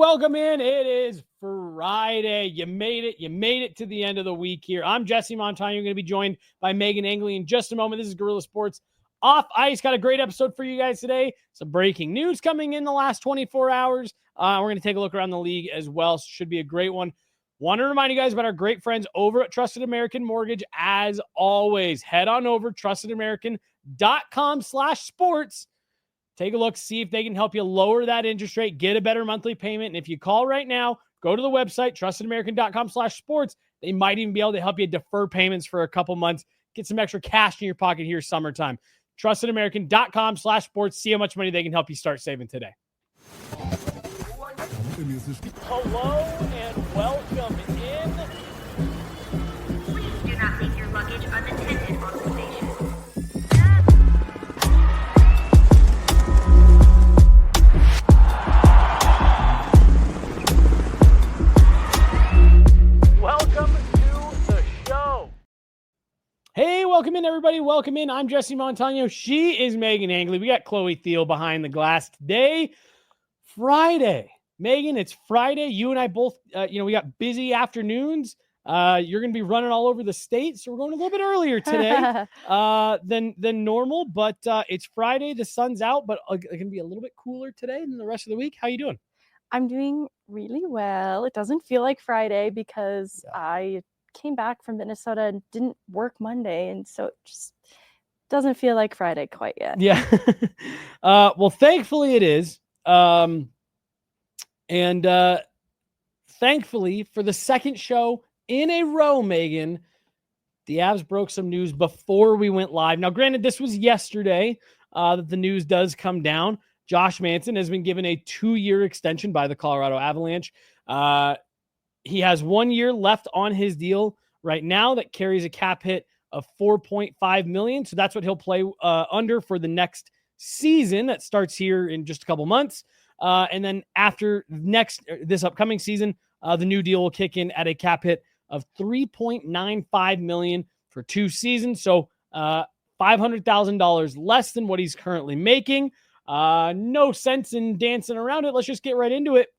welcome in. It is Friday. You made it. You made it to the end of the week here. I'm Jesse Montano. You're going to be joined by Meghan Angley in just a moment. This is Guerrilla Sports Off Ice. Got a great episode for you guys today. Some breaking news coming in the last 24 hours. We're going to take a look around the league as well. So should be a great one. Want to remind you guys about our great friends over at Trusted American Mortgage. As always, head on over trustedamerican.com/sports. Take a look, see if they can help you lower that interest rate, get a better monthly payment. And if you call right now, go to the website, trustedamerican.com/sports. They might even be able to help you defer payments for a couple months, get some extra cash in your pocket here summertime. Trustedamerican.com/sports. See how much money they can help you start saving today. Hello and welcome in. Please do not leave your luggage unattended on the station. Welcome to the show. Hey, welcome in, everybody. Welcome in. I'm Jesse Montano. She is Meghan Angley. We got Chloe Thiel behind the glass today. Friday. Meghan, it's Friday. You and I both, we got busy afternoons. You're going to be running all over the state, so we're going a little bit earlier today than normal. But it's Friday. The sun's out, but it's going to be a little bit cooler today than the rest of the week. How you doing? I'm doing really well. It doesn't feel like Friday because I came back from Minnesota and didn't work Monday, and so it just doesn't feel like Friday quite yet. Yeah. Well, thankfully it is. And thankfully, for the second show in a row, Meghan, the Avs broke some news before we went live. Now, granted, this was yesterday that the news does come down. Josh Manson has been given a 2-year extension by the Colorado Avalanche. He has 1 year left on his deal right now that carries a cap hit of $4.5 million. So that's what he'll play under for the next season that starts here in just a couple months. And then after this upcoming season, the new deal will kick in at a cap hit of $3.95 million for 2 seasons. So $500,000 less than what he's currently making. No sense in dancing around it. Let's just get right into it.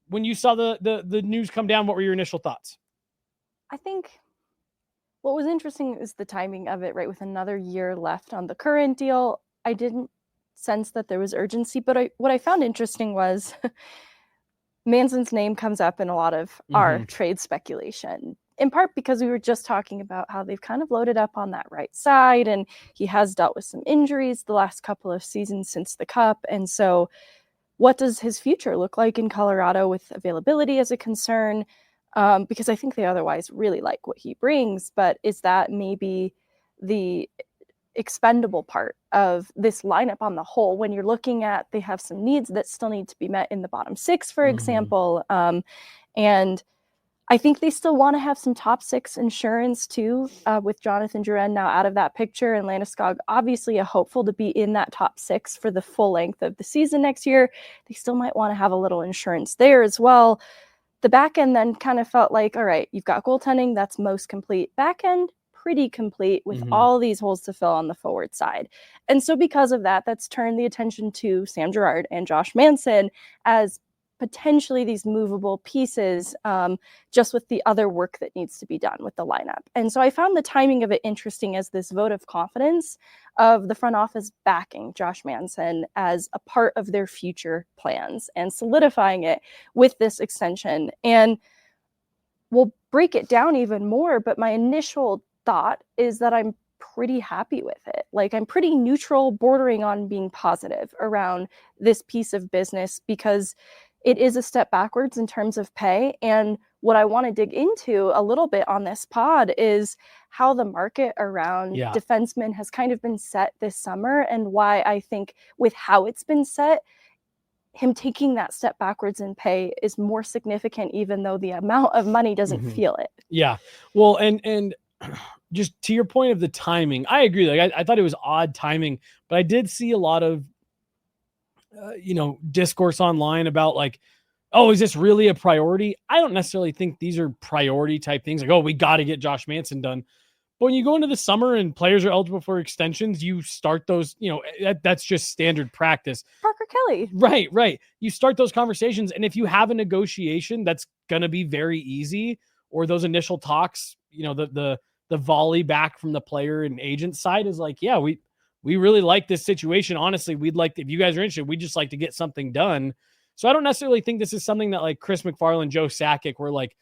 When you saw the news come down, what were your initial thoughts? I think what was interesting is the timing of it, right? With another year left on the current deal, I didn't sense that there was urgency, but what I found interesting was Manson's name comes up in a lot of our trade speculation, in part because we were just talking about how they've kind of loaded up on that right side, and he has dealt with some injuries the last couple of seasons since the Cup. And so what does his future look like in Colorado with availability as a concern? Because I think they otherwise really like what he brings, but is that maybe the expendable part of this lineup on the whole when you're looking at they have some needs that still need to be met in the bottom 6, for example. And I think they still want to have some top 6 insurance too, with Jonathan Drouin now out of that picture, and Landeskog obviously a hopeful to be in that top 6 for the full length of the season next year. They still might want to have a little insurance there as well. The back end then kind of felt like, all right, you've got goaltending, that's most complete. Back end, pretty complete with all these holes to fill on the forward side. And so because of that, that's turned the attention to Sam Girard and Josh Manson as potentially these movable pieces, just with the other work that needs to be done with the lineup. And so I found the timing of it interesting as this vote of confidence of the front office backing Josh Manson as a part of their future plans and solidifying it with this extension. And we'll break it down even more, but my initial thought is that I'm pretty happy with it. Like, I'm pretty neutral, bordering on being positive around this piece of business because it is a step backwards in terms of pay. And what I want to dig into a little bit on this pod is how the market around defensemen has kind of been set this summer, and why I think with how it's been set, him taking that step backwards in pay is more significant, even though the amount of money doesn't feel it. Yeah. Well, and just to your point of the timing, I agree. Like, I thought it was odd timing, but I did see a lot of, discourse online about like, oh, is this really a priority? I don't necessarily think these are priority type things. Like, oh, we got to get Josh Manson done. But when you go into the summer and players are eligible for extensions, you start those, that's just standard practice. Parker Kelly. Right. You start those conversations. And if you have a negotiation that's going to be very easy, or those initial talks, the volley back from the player and agent side is like, yeah, we really like this situation. Honestly, we'd like, if you guys are interested, we'd just like to get something done. So I don't necessarily think this is something that like Chris McFarland, Joe Sakic were like,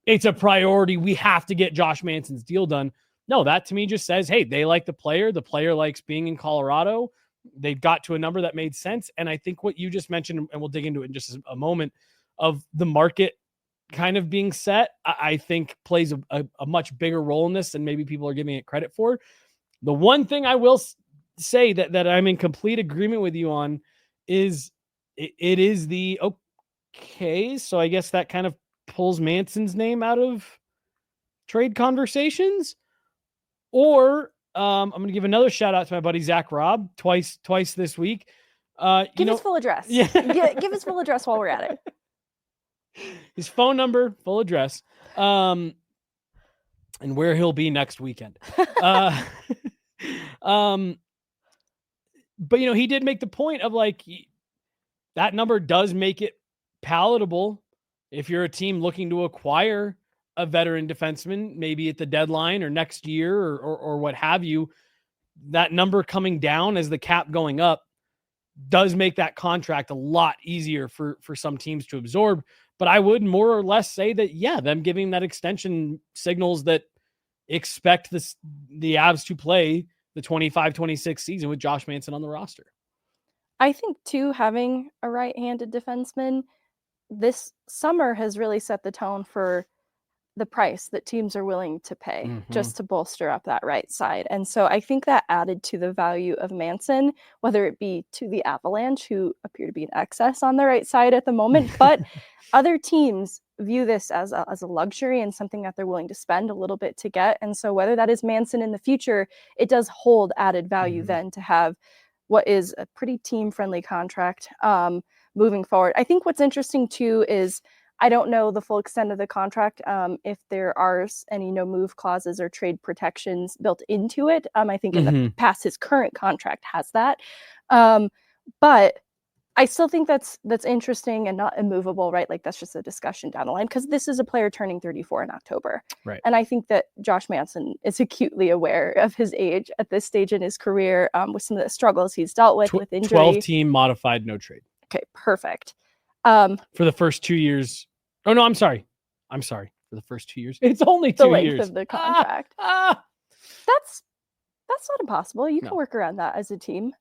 it's a priority. We have to get Josh Manson's deal done. No, that to me just says, hey, they like the player. The player likes being in Colorado. They got to a number that made sense. And I think what you just mentioned, and we'll dig into it in just a moment, of the market kind of being set, I think plays a much bigger role in this than maybe people are giving it credit for. The one thing I will say that I'm in complete agreement with you on is it is the okay. So I guess that kind of pulls Manson's name out of trade conversations. Or I'm going to give another shout out to my buddy Zach Robb twice this week. Give his full address. Yeah. Give his full address while we're at it. His phone number, full address, and where he'll be next weekend. But he did make the point of like, that number does make it palatable if you're a team looking to acquire a veteran defenseman, maybe at the deadline or next year or what have you. That number coming down as the cap going up does make that contract a lot easier for some teams to absorb. But I would more or less say that, yeah, them giving that extension signals that expect the Avs to play the 25-26 season with Josh Manson on the roster. I think, too, having a right-handed defenseman this summer has really set the tone for the price that teams are willing to pay just to bolster up that right side. And so I think that added to the value of Manson, whether it be to the Avalanche, who appear to be in excess on the right side at the moment, but other teams view this as a luxury and something that they're willing to spend a little bit to get. And so whether that is Manson in the future, it does hold added value then to have what is a pretty team-friendly contract moving forward. I think what's interesting, too, is I don't know the full extent of the contract, if there are any no-move clauses or trade protections built into it. I think in the past, his current contract has that. But I still think that's interesting and not immovable, right? Like, that's just a discussion down the line, because this is a player turning 34 in October. Right. And I think that Josh Manson is acutely aware of his age at this stage in his career, with some of the struggles he's dealt with injury. 12-team modified no trade. Okay, perfect. For the first 2 years. Oh, no, I'm sorry. For the first 2 years. It's only 2 years. The length of the contract. That's not impossible. You can work around that as a team.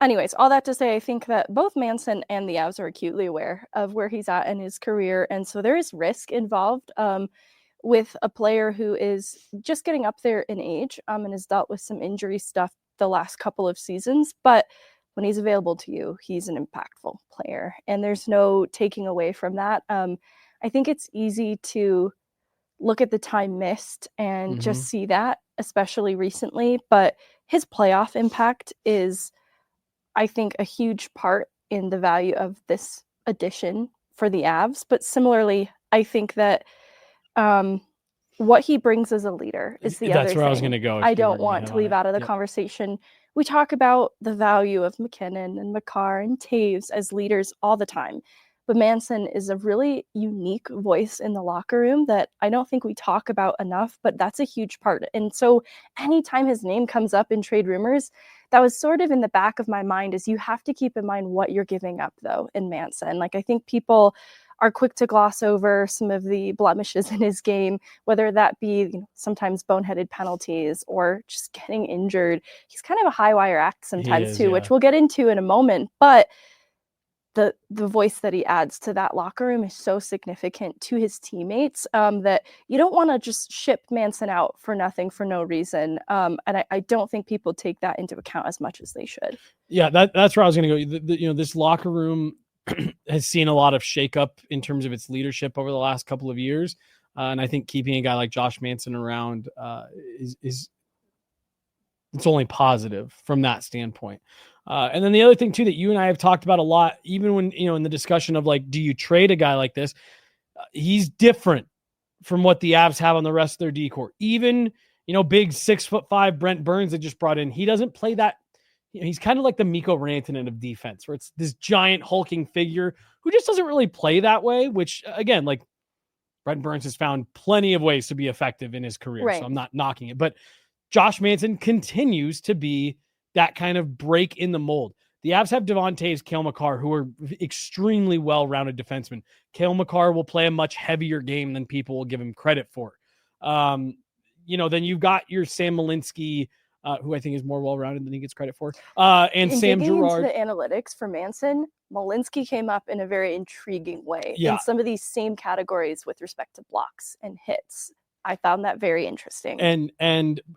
Anyways, all that to say, I think that both Manson and the Avs are acutely aware of where he's at in his career. And so there is risk involved with a player who is just getting up there in age and has dealt with some injury stuff the last couple of seasons. But when he's available to you, he's an impactful player. And there's no taking away from that. I think it's easy to look at the time missed and just see that, especially recently. But his playoff impact is, I think, a huge part in the value of this addition for the Avs. But similarly, I think that what he brings as a leader is the other thing. That's where I was going to go. I don't want to leave out of the conversation. We talk about the value of McKinnon and Makar and Taves as leaders all the time. But Manson is a really unique voice in the locker room that I don't think we talk about enough, but that's a huge part. And so anytime his name comes up in trade rumors, that was sort of in the back of my mind, is you have to keep in mind what you're giving up, though, in Manson. Like, I think people are quick to gloss over some of the blemishes in his game, whether that be sometimes boneheaded penalties or just getting injured. He's kind of a high wire act sometimes too, which we'll get into in a moment. But the voice that he adds to that locker room is so significant to his teammates that you don't want to just ship Manson out for nothing, for no reason. And I don't think people take that into account as much as they should. Yeah, that's where I was going to go. This locker room has seen a lot of shakeup in terms of its leadership over the last couple of years. And I think keeping a guy like Josh Manson around is it's only positive from that standpoint. And then the other thing too, that you and I have talked about a lot, even when, in the discussion of like, do you trade a guy like this? He's different from what the Avs have on the rest of their decor. Even big 6'5" Brent Burns that just brought in. He doesn't play that. He's kind of like the Mikko Rantanen of defense, where it's this giant hulking figure who just doesn't really play that way, which again, like Brent Burns has found plenty of ways to be effective in his career. Right. So I'm not knocking it, but Josh Manson continues to be that kind of break in the mold. The Avs have Devon Toews, Cale Makar, who are extremely well-rounded defensemen. Cale Makar will play a much heavier game than people will give him credit for. Then you've got your Sam Malinsky, who I think is more well-rounded than he gets credit for, and In Sam digging Girard. into the analytics for Manson, Malinsky came up in a very intriguing way Yeah. in some of these same categories with respect to blocks and hits. I found that very interesting.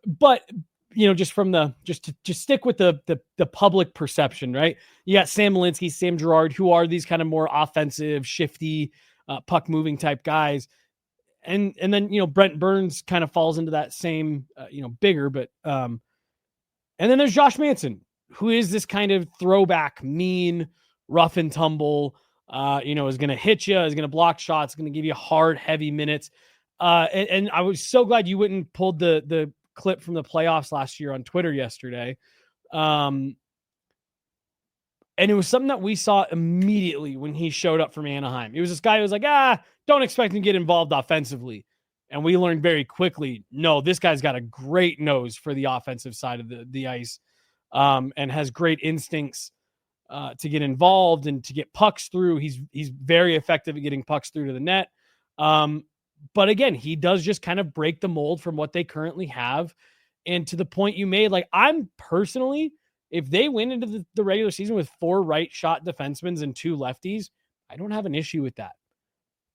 But just from just stick with the public perception, right? You got Sam Malinsky, Sam Girard, who are these kind of more offensive, shifty, puck moving type guys. And then, Brent Burns kind of falls into that same, bigger, but, and then there's Josh Manson, who is this kind of throwback, mean, rough and tumble, is going to hit you, is going to block shots, going to give you hard, heavy minutes. And I was so glad you went and pulled the clip from the playoffs last year on Twitter yesterday. And it was something that we saw immediately when he showed up from Anaheim. He was this guy who was like, don't expect him to get involved offensively. And we learned very quickly, no, this guy's got a great nose for the offensive side of the ice, and has great instincts to get involved and to get pucks through. He's very effective at getting pucks through to the net. But again, he does just kind of break the mold from what they currently have. And to the point you made, like, I'm personally, if they win into the regular season with 4 right shot defensemen and 2 lefties, I don't have an issue with that.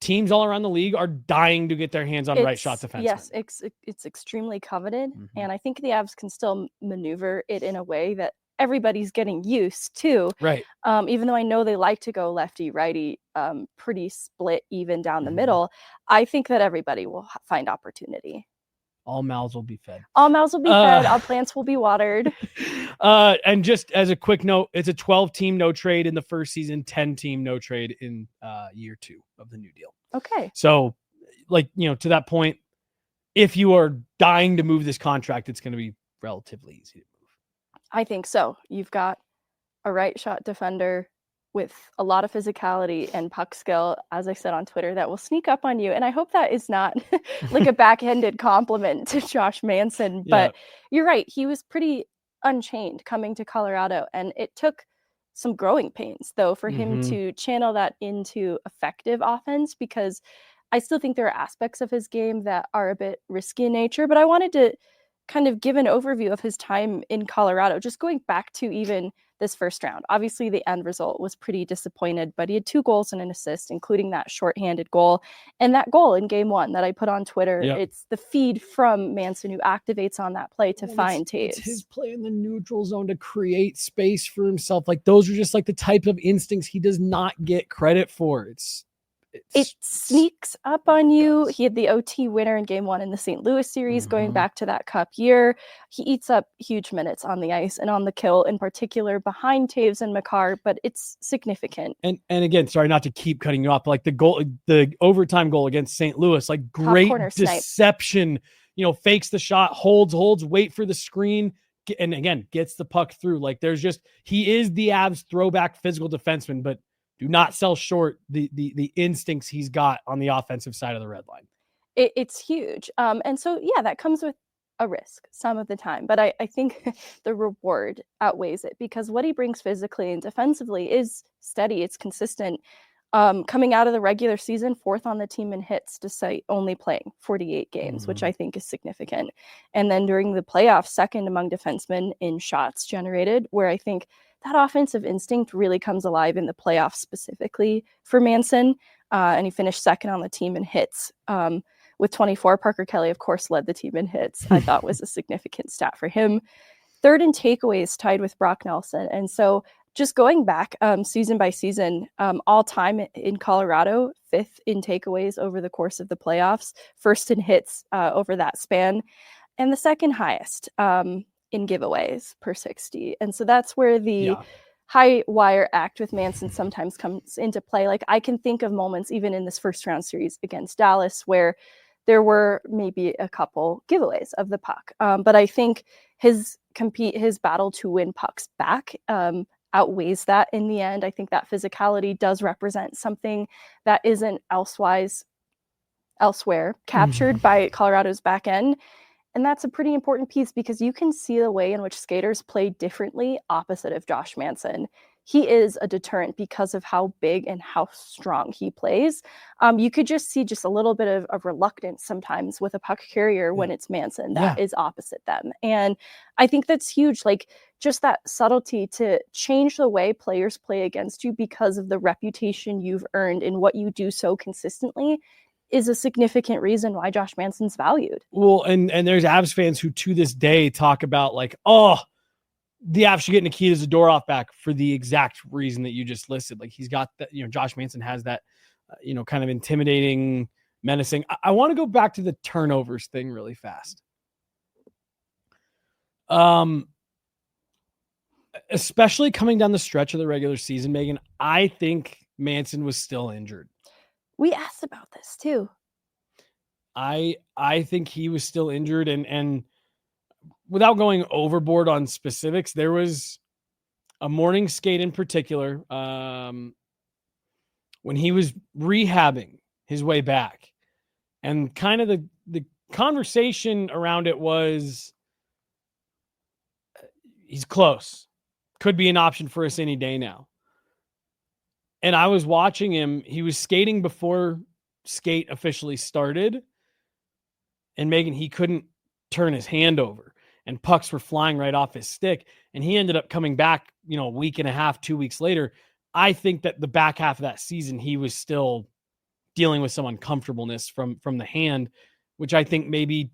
Teams all around the league are dying to get their hands on right shot defensemen. Yes, it's extremely coveted. Mm-hmm. And I think the Avs can still maneuver it in a way that everybody's getting used to. Right. Even though I know they like to go lefty, righty, pretty split even down the middle, I think that everybody will find opportunity. All mouths will be fed. All mouths will be fed. All plants will be watered. And just as a quick note, it's a 12-team no trade in the first season, 10-team no trade in year 2 of the new deal. Okay. So, to that point, if you are dying to move this contract, it's going to be relatively easy to move. I think so. You've got a right shot defender with a lot of physicality and puck skill, as I said on Twitter, that will sneak up on you. And I hope that is not like a backhanded compliment to Josh Manson, but You're right. He was pretty unchained coming to Colorado, and it took some growing pains, though, for him to channel that into effective offense, because I still think there are aspects of his game that are a bit risky in nature. But I wanted to kind of give an overview of his time in Colorado, just going back to even this first round. Obviously, the end result was pretty disappointed, but he had 2 goals and an assist, including that shorthanded goal. And that goal in game 1 that I put on Twitter, it's the feed from Manson who activates on that play to find Toews. It's his play in the neutral zone to create space for himself. Like, those are just like the type of instincts he does not get credit for. It sneaks up on you. He had the OT winner in game 1 in the St. Louis series, going back to that cup year. He eats up huge minutes on the ice and on the kill, in particular behind Toews and Makar, but it's significant. And again, sorry not to keep cutting you off, but like the overtime goal against St. Louis, like great deception, fakes the shot, holds, wait for the screen, and again, gets the puck through. Like, he is the Avs throwback physical defenseman, but do not sell short the instincts he's got on the offensive side of the red line. It's huge. And so, that comes with a risk some of the time. But I think the reward outweighs it, because what he brings physically and defensively is steady. It's consistent. Coming out of the regular season, 4th on the team in hits, despite only playing 48 games, which I think is significant. And then during the playoffs, 2nd among defensemen in shots generated, where I think that offensive instinct really comes alive in the playoffs specifically for Manson. And he finished 2nd on the team in hits with 24. Parker Kelly, of course, led the team in hits. I thought was a significant stat for him. 3rd in takeaways, tied with Brock Nelson. And so just going back season by season, all time in Colorado, 5th in takeaways over the course of the playoffs, 1st in hits over that span, and the 2nd highest in giveaways per 60. And so that's where the high wire act with Manson sometimes comes into play. Like, I can think of moments even in this first round series against Dallas where there were maybe a couple giveaways of the puck. But I think his battle to win pucks back outweighs that in the end. I think that physicality does represent something that isn't elsewhere captured by Colorado's back end. And that's a pretty important piece because you can see the way in which skaters play differently opposite of Josh Manson. He is a deterrent because of how big and how strong he plays. You could just see just a little bit of reluctance sometimes with a puck carrier when it's Manson that is opposite them. And I think that's huge. Like just that subtlety to change the way players play against you because of the reputation you've earned in what you do so consistently is a significant reason why Josh Manson's valued. Well, and there's Avs fans who to this day talk about like, oh, the Avs should get Nikita Zadorov back for the exact reason that you just listed. Like he's got that, Josh Manson has that, kind of intimidating, menacing. I want to go back to the turnovers thing really fast. Especially coming down the stretch of the regular season, Megan, I think Manson was still injured. We asked about this too. I think he was still injured, and without going overboard on specifics, there was a morning skate in particular when he was rehabbing his way back, and kind of the conversation around it was he's close, could be an option for us any day now. And I was watching him. He was skating before skate officially started. And Megan, he couldn't turn his hand over. And pucks were flying right off his stick. And he ended up coming back, a week and a half, 2 weeks later. I think that the back half of that season, he was still dealing with some uncomfortableness from the hand, which I think maybe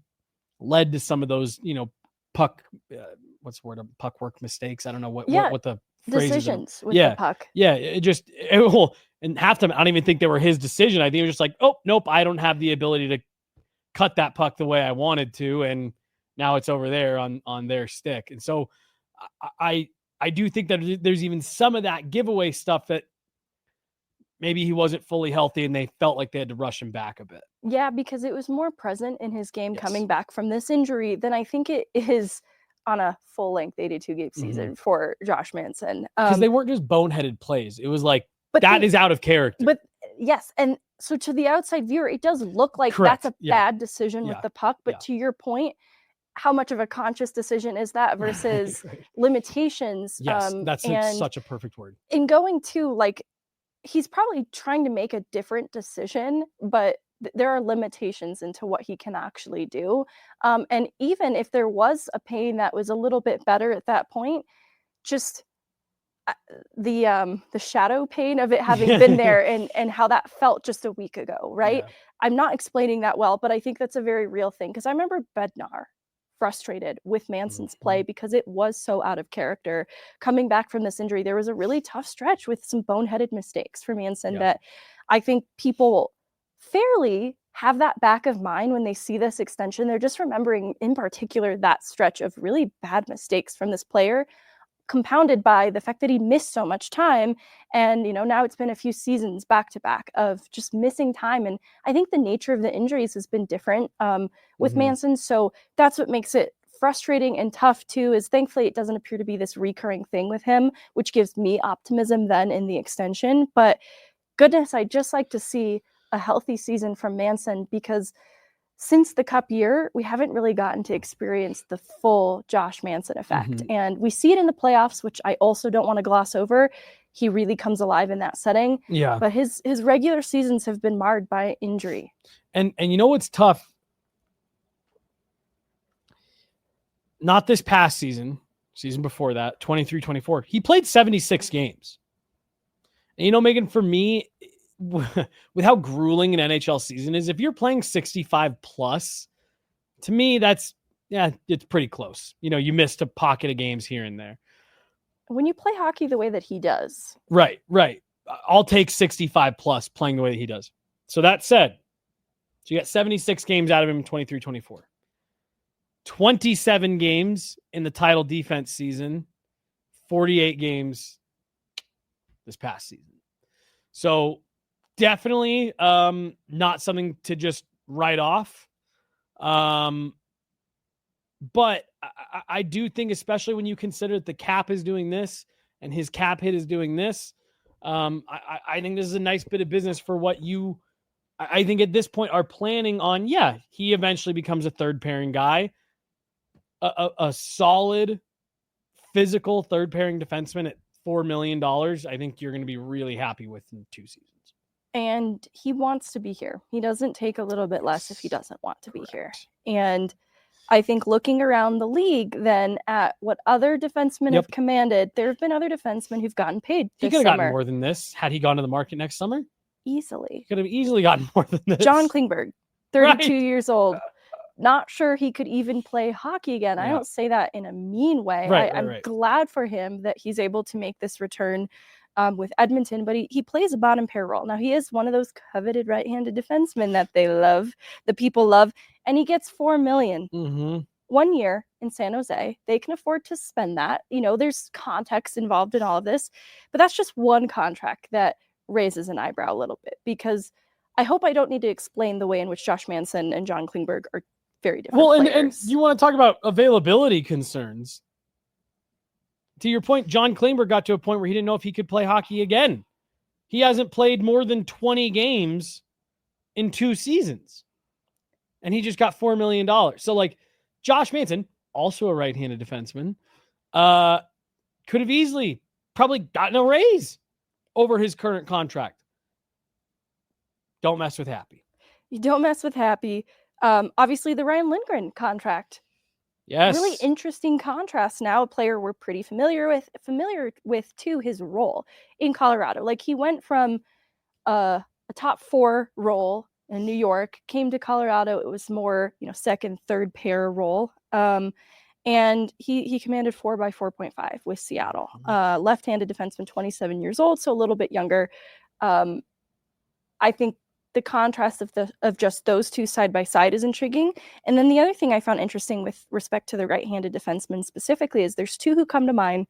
led to some of those, puck, what's the word? Puck work mistakes. I don't know what the decisions with the puck. Yeah. And half time, I don't even think they were his decision. I think it was just like, oh, nope, I don't have the ability to cut that puck the way I wanted to. And now it's over there on their stick. And so I do think that there's even some of that giveaway stuff that maybe he wasn't fully healthy and they felt like they had to rush him back a bit. Yeah, because it was more present in his game coming back from this injury than I think it is on a full-length 82-game season for Josh Manson. Because they weren't just boneheaded plays. It was like, that is out of character. But yes, and so to the outside viewer, it does look like that's a bad decision with the puck. But to your point, how much of a conscious decision is that versus limitations? Yes, that's such a perfect word. In going to, like, he's probably trying to make a different decision, but there are limitations into what he can actually do. And even if there was a pain that was a little bit better at that point, just the shadow pain of it having been there and how that felt just a week ago, right? Yeah. I'm not explaining that well, but I think that's a very real thing because I remember Bednar frustrated with Manson's play because it was so out of character. Coming back from this injury, there was a really tough stretch with some boneheaded mistakes for Manson that I think people fairly have that back of mind when they see this extension. They're just remembering in particular that stretch of really bad mistakes from this player, compounded by the fact that he missed so much time. And, now it's been a few seasons back to back of just missing time. And I think the nature of the injuries has been different with Manson. So that's what makes it frustrating and tough too, is thankfully it doesn't appear to be this recurring thing with him, which gives me optimism then in the extension. But goodness, I'd just like to see a healthy season from Manson because since the Cup year, we haven't really gotten to experience the full Josh Manson effect. And we see it in the playoffs, which I also don't want to gloss over. He really comes alive in that setting. Yeah. But his regular seasons have been marred by injury. And what's tough? Not this past season before that, 23-24. He played 76 games. And Megan, for me, with how grueling an NHL season is, if you're playing 65 plus, to me, it's pretty close. You missed a pocket of games here and there. When you play hockey the way that he does. Right. I'll take 65 plus playing the way that he does. So that said, so you got 76 games out of him in 23-24. 27 games in the title defense season, 48 games this past season. So definitely not something to just right off. But I do think, especially when you consider that the cap is doing this and his cap hit is doing this, I think this is a nice bit of business for what you, I think at this point, are planning on. Yeah, he eventually becomes a third pairing guy, a solid physical third pairing defenseman at $4 million. I think you're going to be really happy with in 2 seasons. And he wants to be here. He doesn't take a little bit less if he doesn't want to be here. And I think looking around the league then at what other defensemen have commanded, there have been other defensemen who've gotten paid this He could have summer. gotten more than this had he gone to the market next summer. Easily. He could have easily gotten more than this. John Klingberg, 32 Right. years old. Not sure he could even play hockey again. I don't say that in a mean way. I'm glad for him that he's able to make this return with Edmonton, but he plays a bottom pair role. Now, he is one of those coveted right-handed defensemen that they love, the people love, and he gets $4 million. 1 year in San Jose. They can afford to spend that. You know, there's context involved in all of this, but that's just one contract that raises an eyebrow a little bit, because I hope I don't need to explain the way in which Josh Manson and John Klingberg are very different players. And you want to talk about availability concerns. To your point, John Klingberg got to a point where he didn't know if he could play hockey again. He hasn't played more than 20 games in 2 seasons. And he just got $4 million. So, like, Josh Manson, also a right-handed defenseman, could have easily probably gotten a raise over his current contract. Don't mess with Happy. You don't mess with Happy. Obviously, the Ryan Lindgren contract. Yes. Really interesting contrast now. A player we're pretty familiar with too, his role in Colorado. Like, he went from a top 4 role in New York, came to Colorado. It was more, second, third pair role. And he commanded 4 by 4.5 with Seattle. Left-handed defenseman, 27 years old, so a little bit younger. I think the contrast of just those two side by side is intriguing. And then the other thing I found interesting with respect to the right-handed defensemen specifically is there's 2 who come to mind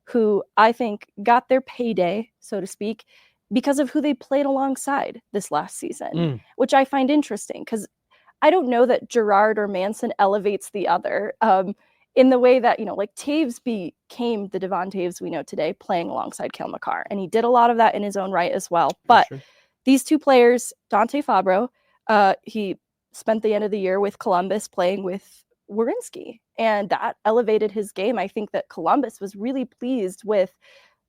who I think got their payday, so to speak, because of who they played alongside this last season, which I find interesting, because I don't know that Girard or Manson elevates the other in the way that, like, Taves became the Devon Taves we know today playing alongside Cale Makar. And he did a lot of that in his own right as well. But these 2 players, Dante Fabro, he spent the end of the year with Columbus playing with Werenski, and that elevated his game. I think that Columbus was really pleased with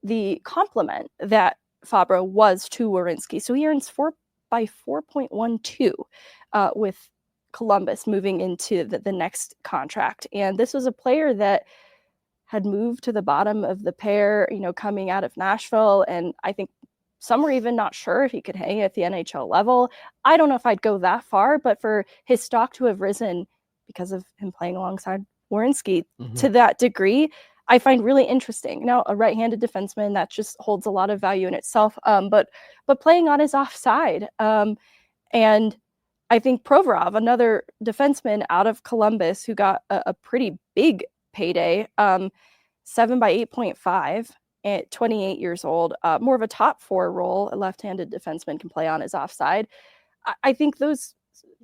the compliment that Fabro was to Werenski. So he earns 4 by 4.12 with Columbus moving into the next contract. And this was a player that had moved to the bottom of the pair, coming out of Nashville. And I think some were even not sure if he could hang at the NHL level. I don't know if I'd go that far, but for his stock to have risen because of him playing alongside Werenski to that degree, I find really interesting. Now, a right-handed defenseman, that just holds a lot of value in itself, but playing on his offside. And I think Provorov, another defenseman out of Columbus who got a pretty big payday, 7 by 8.5 at 28 years old, more of a top 4 role. A left-handed defenseman can play on his offside. I think those.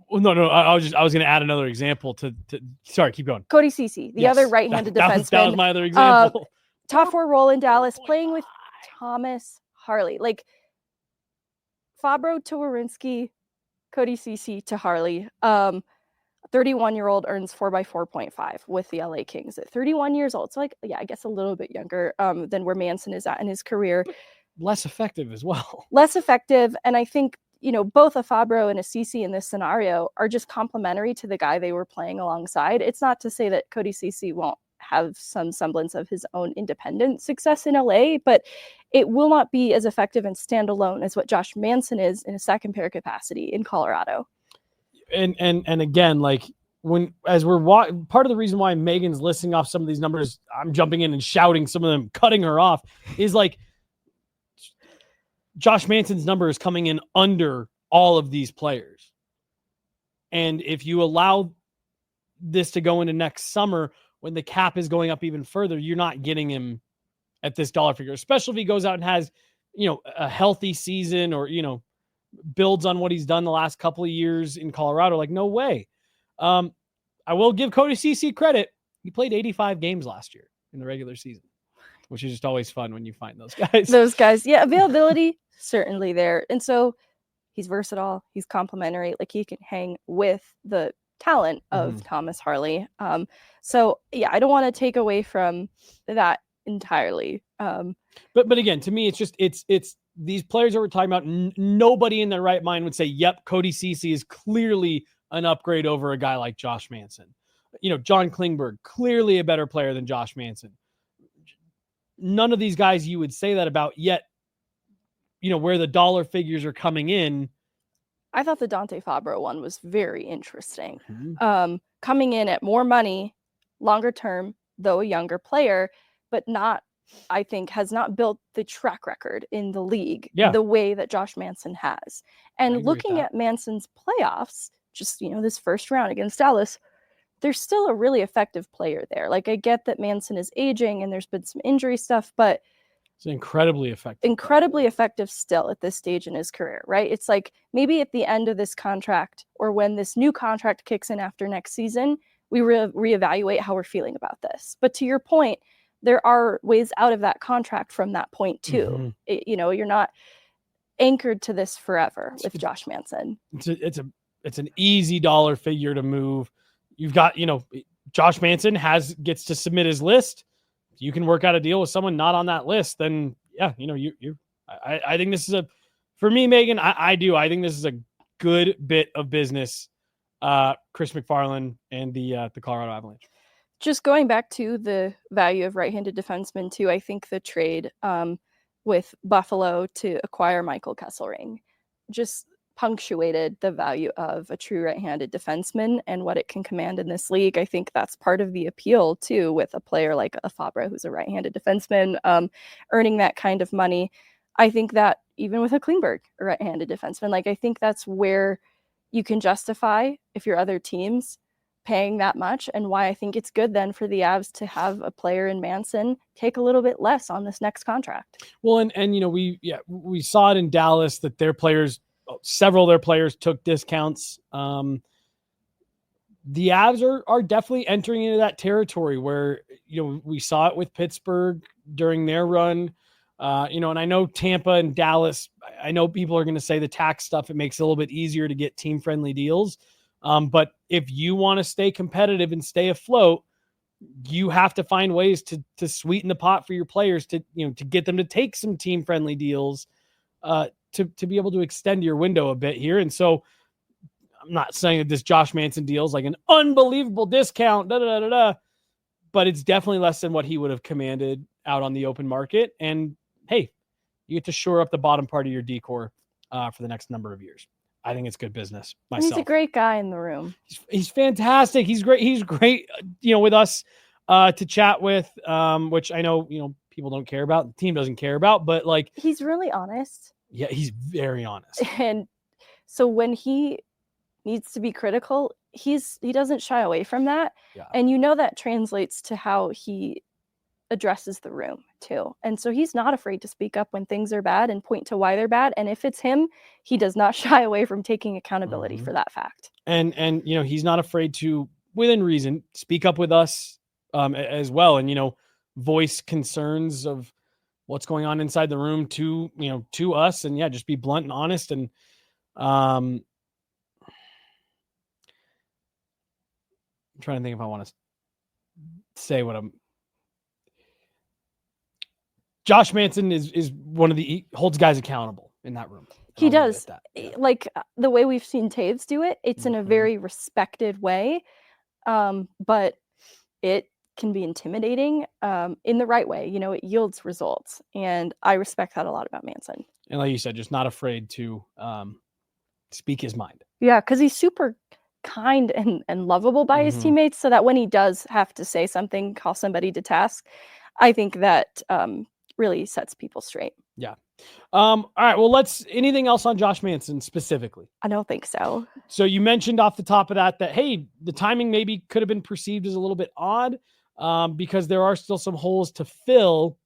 Well, no. I was going to add another example to. Sorry, keep going. Cody Ceci, the other right-handed defenseman. That was my other example. Top 4 role in Dallas, playing with Thomas Harley. Like, Fabro to Werenski, Cody Ceci to Harley. 31-year-old earns 4 by 4.5 with the LA Kings at 31 years old. So, like, yeah, I guess a little bit younger than where Manson is at in his career. But less effective as well. Less effective. And I think, both a Fabro and a Ceci in this scenario are just complementary to the guy they were playing alongside. It's not to say that Cody Ceci won't have some semblance of his own independent success in LA, but it will not be as effective and standalone as what Josh Manson is in a second pair capacity in Colorado. And again, like, as we're part of the reason why Megan's listing off some of these numbers, I'm jumping in and shouting some of them, cutting her off, is like Josh Manson's number is coming in under all of these players. And if you allow this to go into next summer, when the cap is going up even further, you're not getting him at this dollar figure, especially if he goes out and has, a healthy season, or, builds on what he's done the last couple of years in Colorado. Like, no way. I will give Cody Ceci credit. He played 85 games last year in the regular season, which is just always fun when you find those guys. Those guys, yeah, availability certainly there. And so he's versatile, he's complimentary, like he can hang with the talent of Thomas Harley. So yeah, I don't want to take away from that entirely. But again, to me, it's these players that we're talking about. Nobody in their right mind would say, "Yep, Cody Ceci is clearly an upgrade over a guy like Josh Manson." John Klingberg, clearly a better player than Josh Manson. None of these guys you would say that about, yet, where the dollar figures are coming in. I thought the Dante Fabro one was very interesting. Coming in at more money, longer term, though a younger player, but has not built the track record in the league the way that Josh Manson has. And looking at Manson's playoffs, just, this first round against Dallas, there's still a really effective player there. Like, I get that Manson is aging and there's been some injury stuff, but it's incredibly effective still at this stage in his career, right? It's like maybe at the end of this contract or when this new contract kicks in after next season, we reevaluate how we're feeling about this. But to your point, there are ways out of that contract from that point too. You're not anchored to this forever with Josh Manson. It's an easy dollar figure to move. You've got, Josh Manson gets to submit his list. If you can work out a deal with someone not on that list, then yeah, I think this is for me, Megan, I think this is a good bit of business. Chris McFarland and the Colorado Avalanche. Just going back to the value of right-handed defensemen too, I think the trade with Buffalo to acquire Michael Kesselring just punctuated the value of a true right-handed defenseman and what it can command in this league. I think that's part of the appeal too, with a player like a Fabro, who's a right-handed defenseman, earning that kind of money. I think that even with a Klingberg, a right-handed defenseman, like, I think that's where you can justify, if you're other teams, paying that much, and why I think it's good then for the Avs to have a player in Manson take a little bit less on this next contract. Well, and we saw it in Dallas that several of their players took discounts. The Avs are definitely entering into that territory where, we saw it with Pittsburgh during their run. And I know Tampa and Dallas, I know people are going to say the tax stuff, it makes it a little bit easier to get team-friendly deals. But if you want to stay competitive and stay afloat, you have to find ways to sweeten the pot for your players to get them to take some team-friendly deals, to be able to extend your window a bit here. And so I'm not saying that this Josh Manson deal is like an unbelievable discount, but it's definitely less than what he would have commanded out on the open market. And hey, you get to shore up the bottom part of your decor for the next number of years. I think it's good business myself. He's a great guy in the room. He's fantastic. He's great. He's great, with us to chat with, which I know, people don't care about. The team doesn't care about, but like, he's really honest. Yeah, he's very honest. And so when he needs to be critical, he doesn't shy away from that. Yeah. And that translates to how he addresses the room too. And so he's not afraid to speak up when things are bad and point to why they're bad. And if it's him, he does not shy away from taking accountability for that fact. And he's not afraid to, within reason, speak up with us as well. And, voice concerns of what's going on inside the room to us, and just be blunt and honest. And I'm trying to think if I want to say what Josh Manson is one of he holds guys accountable in that room. He does. Like the way we've seen Taves do it, it's in a very respected way. But it can be intimidating in the right way. It yields results. And I respect that a lot about Manson. And like you said, just not afraid to speak his mind. Yeah, because he's super kind and lovable by his teammates, so that when he does have to say something, call somebody to task, I think that really sets people straight. Yeah. All right. Well, anything else on Josh Manson specifically? I don't think so. So you mentioned off the top of that, hey, the timing maybe could have been perceived as a little bit odd because there are still some holes to fill.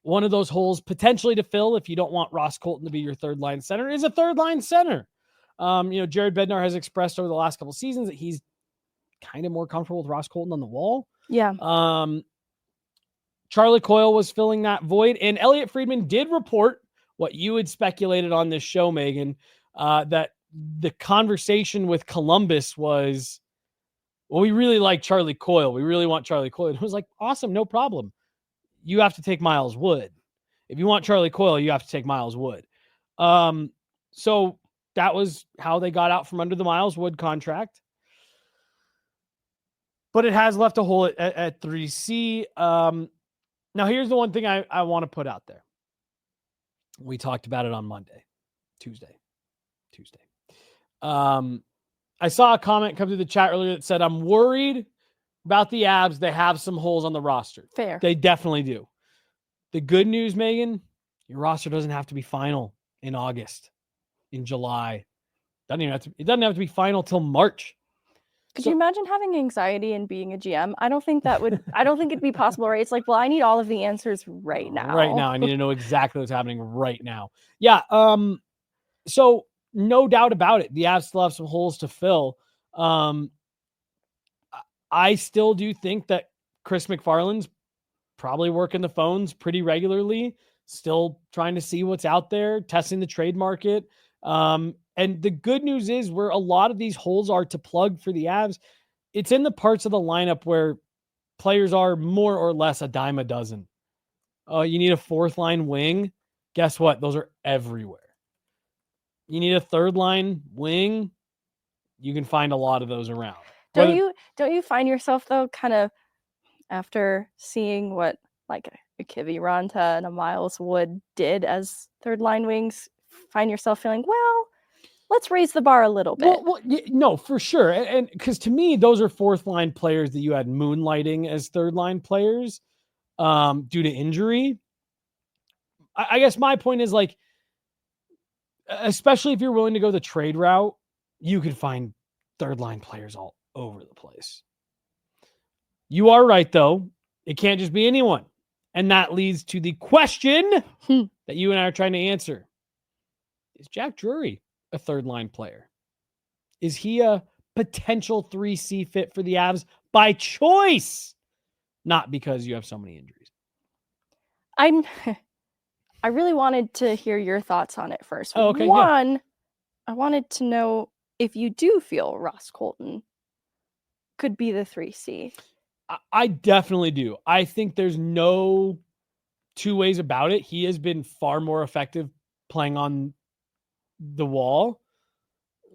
one of those holes potentially to fill if you don't want Ross Colton to be your third line center is a third line center. Jared Bednar has expressed over the last couple of seasons that he's kind of more comfortable with Ross Colton on the wall. Yeah. Charlie Coyle was filling that void, and Elliot Friedman did report what you had speculated on this show, Megan, that the conversation with Columbus was, well, we really like Charlie Coyle. We really want Charlie Coyle. It was like, awesome, no problem. You have to take Miles Wood. If you want Charlie Coyle, you have to take Miles Wood. So that was how they got out from under the Miles Wood contract. But it has left a hole at 3C. Now, here's the one thing I want to put out there. We talked about it on Tuesday. I saw a comment come through the chat earlier that said, I'm worried about the Avs. They have some holes on the roster. Fair. They definitely do. The good news, Megan, your roster doesn't have to be final in August, in July. It doesn't have to be final till March. Could you imagine having anxiety and being a GM? I don't think it'd be possible, right? It's like, well, I need all of the answers right now. Right now. I need to know exactly what's happening right now. Yeah. So no doubt about it. The Avs still have some holes to fill. I still do think that Chris McFarland's probably working the phones pretty regularly, still trying to see what's out there, testing the trade market. And the good news is where a lot of these holes are to plug for the Avs, it's in the parts of the lineup where players are more or less a dime a dozen. You need a fourth line wing. Guess what? Those are everywhere. You need a third line wing. You can find a lot of those around. Don't you find yourself though, kind of after seeing what like a Kivi Ranta and a Miles Wood did as third line wings, find yourself feeling, well, let's raise the bar a little bit. Well, no, for sure. And because to me, those are fourth line players that you had moonlighting as third line players due to injury. I guess my point is like, especially if you're willing to go the trade route, you can find third line players all over the place. You are right, though. It can't just be anyone. And that leads to the question that you and I are trying to answer. Is Jack Drury a third line player? Is he a potential 3C fit for the Avs by choice? Not because you have so many injuries. I really wanted to hear your thoughts on it first. Oh, okay. One, yeah. I wanted to know if you do feel Ross Colton could be the 3C. I definitely do. I think there's no two ways about it. He has been far more effective playing on the wall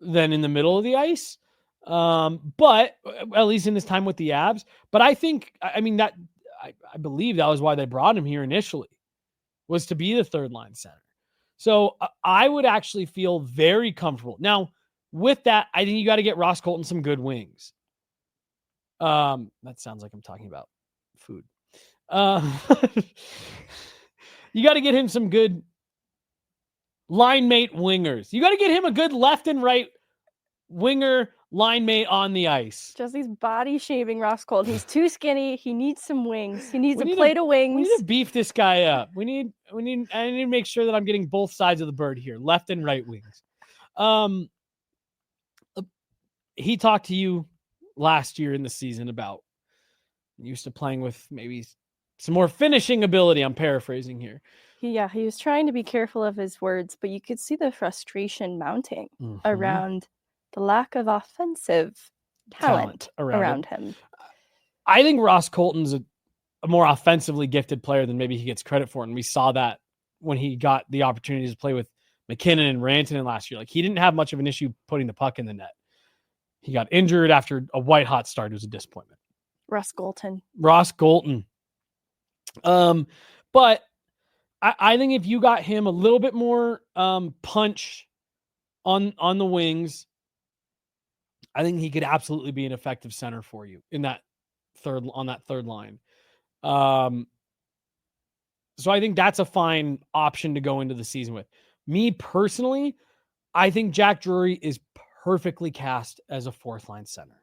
than in the middle of the ice. But at least in his time with the Avs. But I believe that was why they brought him here initially, was to be the third line center. So I would actually feel very comfortable. Now, with that, I think you got to get Ross Colton some good wings. That sounds like I'm talking about food. You got to get him some good line mate wingers. You got to get him a good left and right winger line mate on the ice. Jesse's body shaming Ross Colton. He's too skinny. He needs some wings. He needs a plate of wings. We need to beef this guy up. I need to make sure that I'm getting both sides of the bird here, left and right wings. He talked to you last year in the season about used to playing with maybe some more finishing ability. I'm paraphrasing here. Yeah, he was trying to be careful of his words, but you could see the frustration mounting around the lack of offensive talent around him. I think Ross Colton's a more offensively gifted player than maybe he gets credit for. And we saw that when he got the opportunity to play with McKinnon and Rantanen last year. Like, he didn't have much of an issue putting the puck in the net. He got injured after a white hot start. It was a disappointment. Ross Colton. But I think if you got him a little bit more punch on the wings, I think he could absolutely be an effective center for you on that third line. So I think that's a fine option to go into the season with. Me personally, I think Jack Drury is perfectly cast as a fourth line center.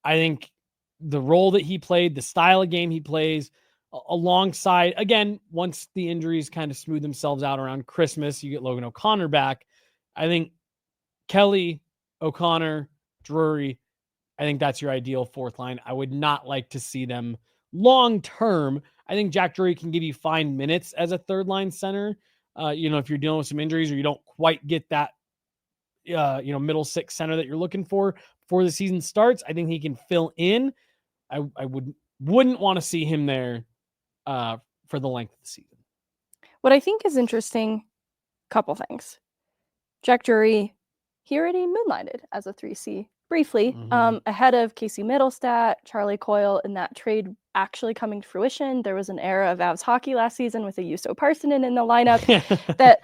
I think the role that he played, the style of game he plays, alongside, again, once the injuries kind of smooth themselves out around Christmas, you get Logan O'Connor back. I think Kelly, O'Connor, Drury, I think that's your ideal fourth line. I would not like to see them long term. I think Jack Drury can give you fine minutes as a third line center. If you're dealing with some injuries or you don't quite get that, middle six center that you're looking for before the season starts, I think he can fill in. I wouldn't want to see him there for the length of the season. What I think is interesting, couple things. Jack Drury, he already moonlighted as a 3C briefly, ahead of Casey Middlestat, Charlie Coyle, in that trade actually coming to fruition. There was an era of Avs hockey last season with a Juuso Parssinen in the lineup that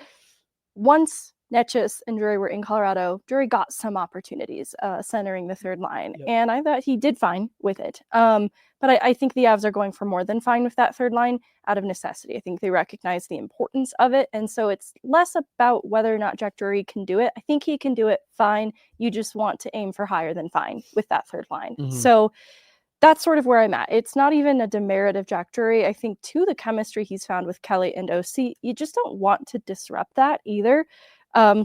once Netchus and Drury were in Colorado, Drury got some opportunities centering the third line, and I thought he did fine with it. But I think the Avs are going for more than fine with that third line out of necessity. I think they recognize the importance of it, and so it's less about whether or not Jack Drury can do it. I think he can do it fine. You just want to aim for higher than fine with that third line. So that's sort of where I'm at. It's not even a demerit of Jack Drury. I think to the chemistry he's found with Kelly and OC, you just don't want to disrupt that either.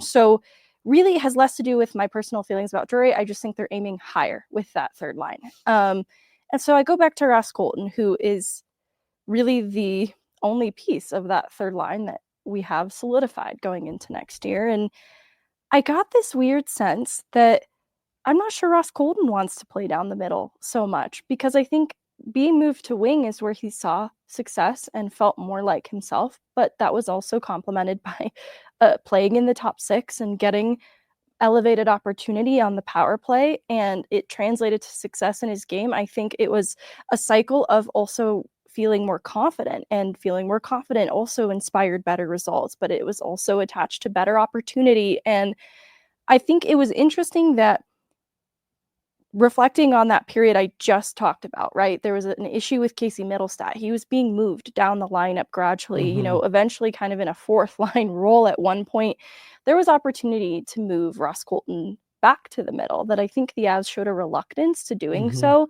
So really it has less to do with my personal feelings about Drury. I just think they're aiming higher with that third line. And so I go back to Ross Colton, who is really the only piece of that third line that we have solidified going into next year. And I got this weird sense that I'm not sure Ross Colton wants to play down the middle so much, because I think being moved to wing is where he saw success and felt more like himself. But that was also complemented by playing in the top six and getting elevated opportunity on the power play, and it translated to success in his game. I think it was a cycle of also feeling more confident, and feeling more confident also inspired better results, but it was also attached to better opportunity. And I think it was interesting that, reflecting on that period I just talked about, right? There was an issue with Casey Middlestat. He was being moved down the lineup gradually, eventually kind of in a fourth line role at one point. There was opportunity to move Ross Colton back to the middle that I think the Avs showed a reluctance to doing so.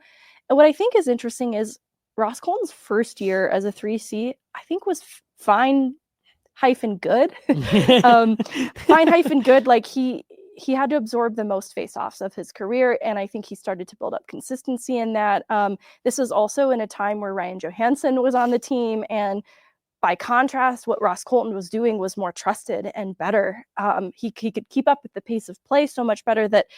And what I think is interesting is Ross Colton's first year as a 3C, I think, was fine hyphen good. Fine hyphen good. Like he had to absorb the most face-offs of his career, and I think he started to build up consistency in that. This was also in a time where Ryan Johansson was on the team, and by contrast, what Ross Colton was doing was more trusted and better. He could keep up with the pace of play so much better that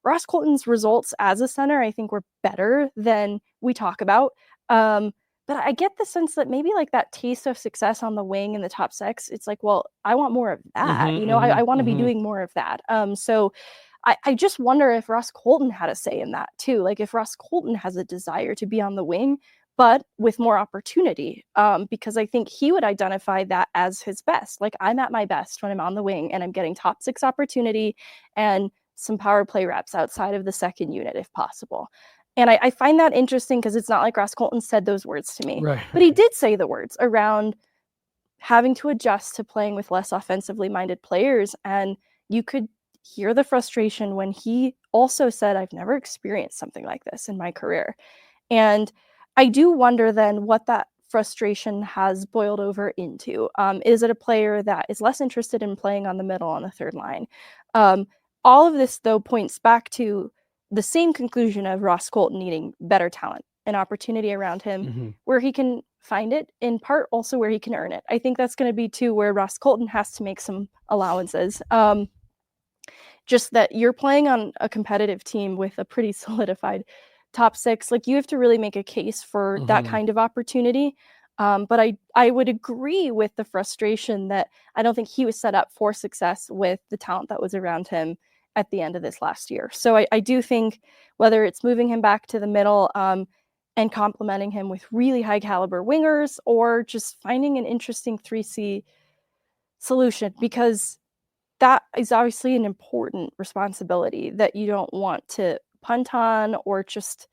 Ross Colton's results as a center, I think, were better than we talk about. But I get the sense that maybe like that taste of success on the wing in the top six, it's like, well, I want more of that. I want to be doing more of that. So I just wonder if Ross Colton had a say in that too. Like if Ross Colton has a desire to be on the wing, but with more opportunity, because I think he would identify that as his best. Like, I'm at my best when I'm on the wing and I'm getting top six opportunity and some power play reps outside of the second unit if possible. And I find that interesting because it's not like Ross Colton said those words to me, but he did say the words around having to adjust to playing with less offensively minded players. And you could hear the frustration when he also said, I've never experienced something like this in my career. And I do wonder then what that frustration has boiled over into. Is it a player that is less interested in playing on the middle on the third line? All of this, though, points back to the same conclusion of Ross Colton needing better talent and opportunity around him where he can find it, in part also where he can earn it. I think that's going to be too where Ross Colton has to make some allowances. Just that you're playing on a competitive team with a pretty solidified top six. Like, you have to really make a case for that kind of opportunity. But I would agree with the frustration that I don't think he was set up for success with the talent that was around him at the end of this last year. So I do think whether it's moving him back to the middle and complementing him with really high caliber wingers, or just finding an interesting 3C solution, because that is obviously an important responsibility that you don't want to punt on or just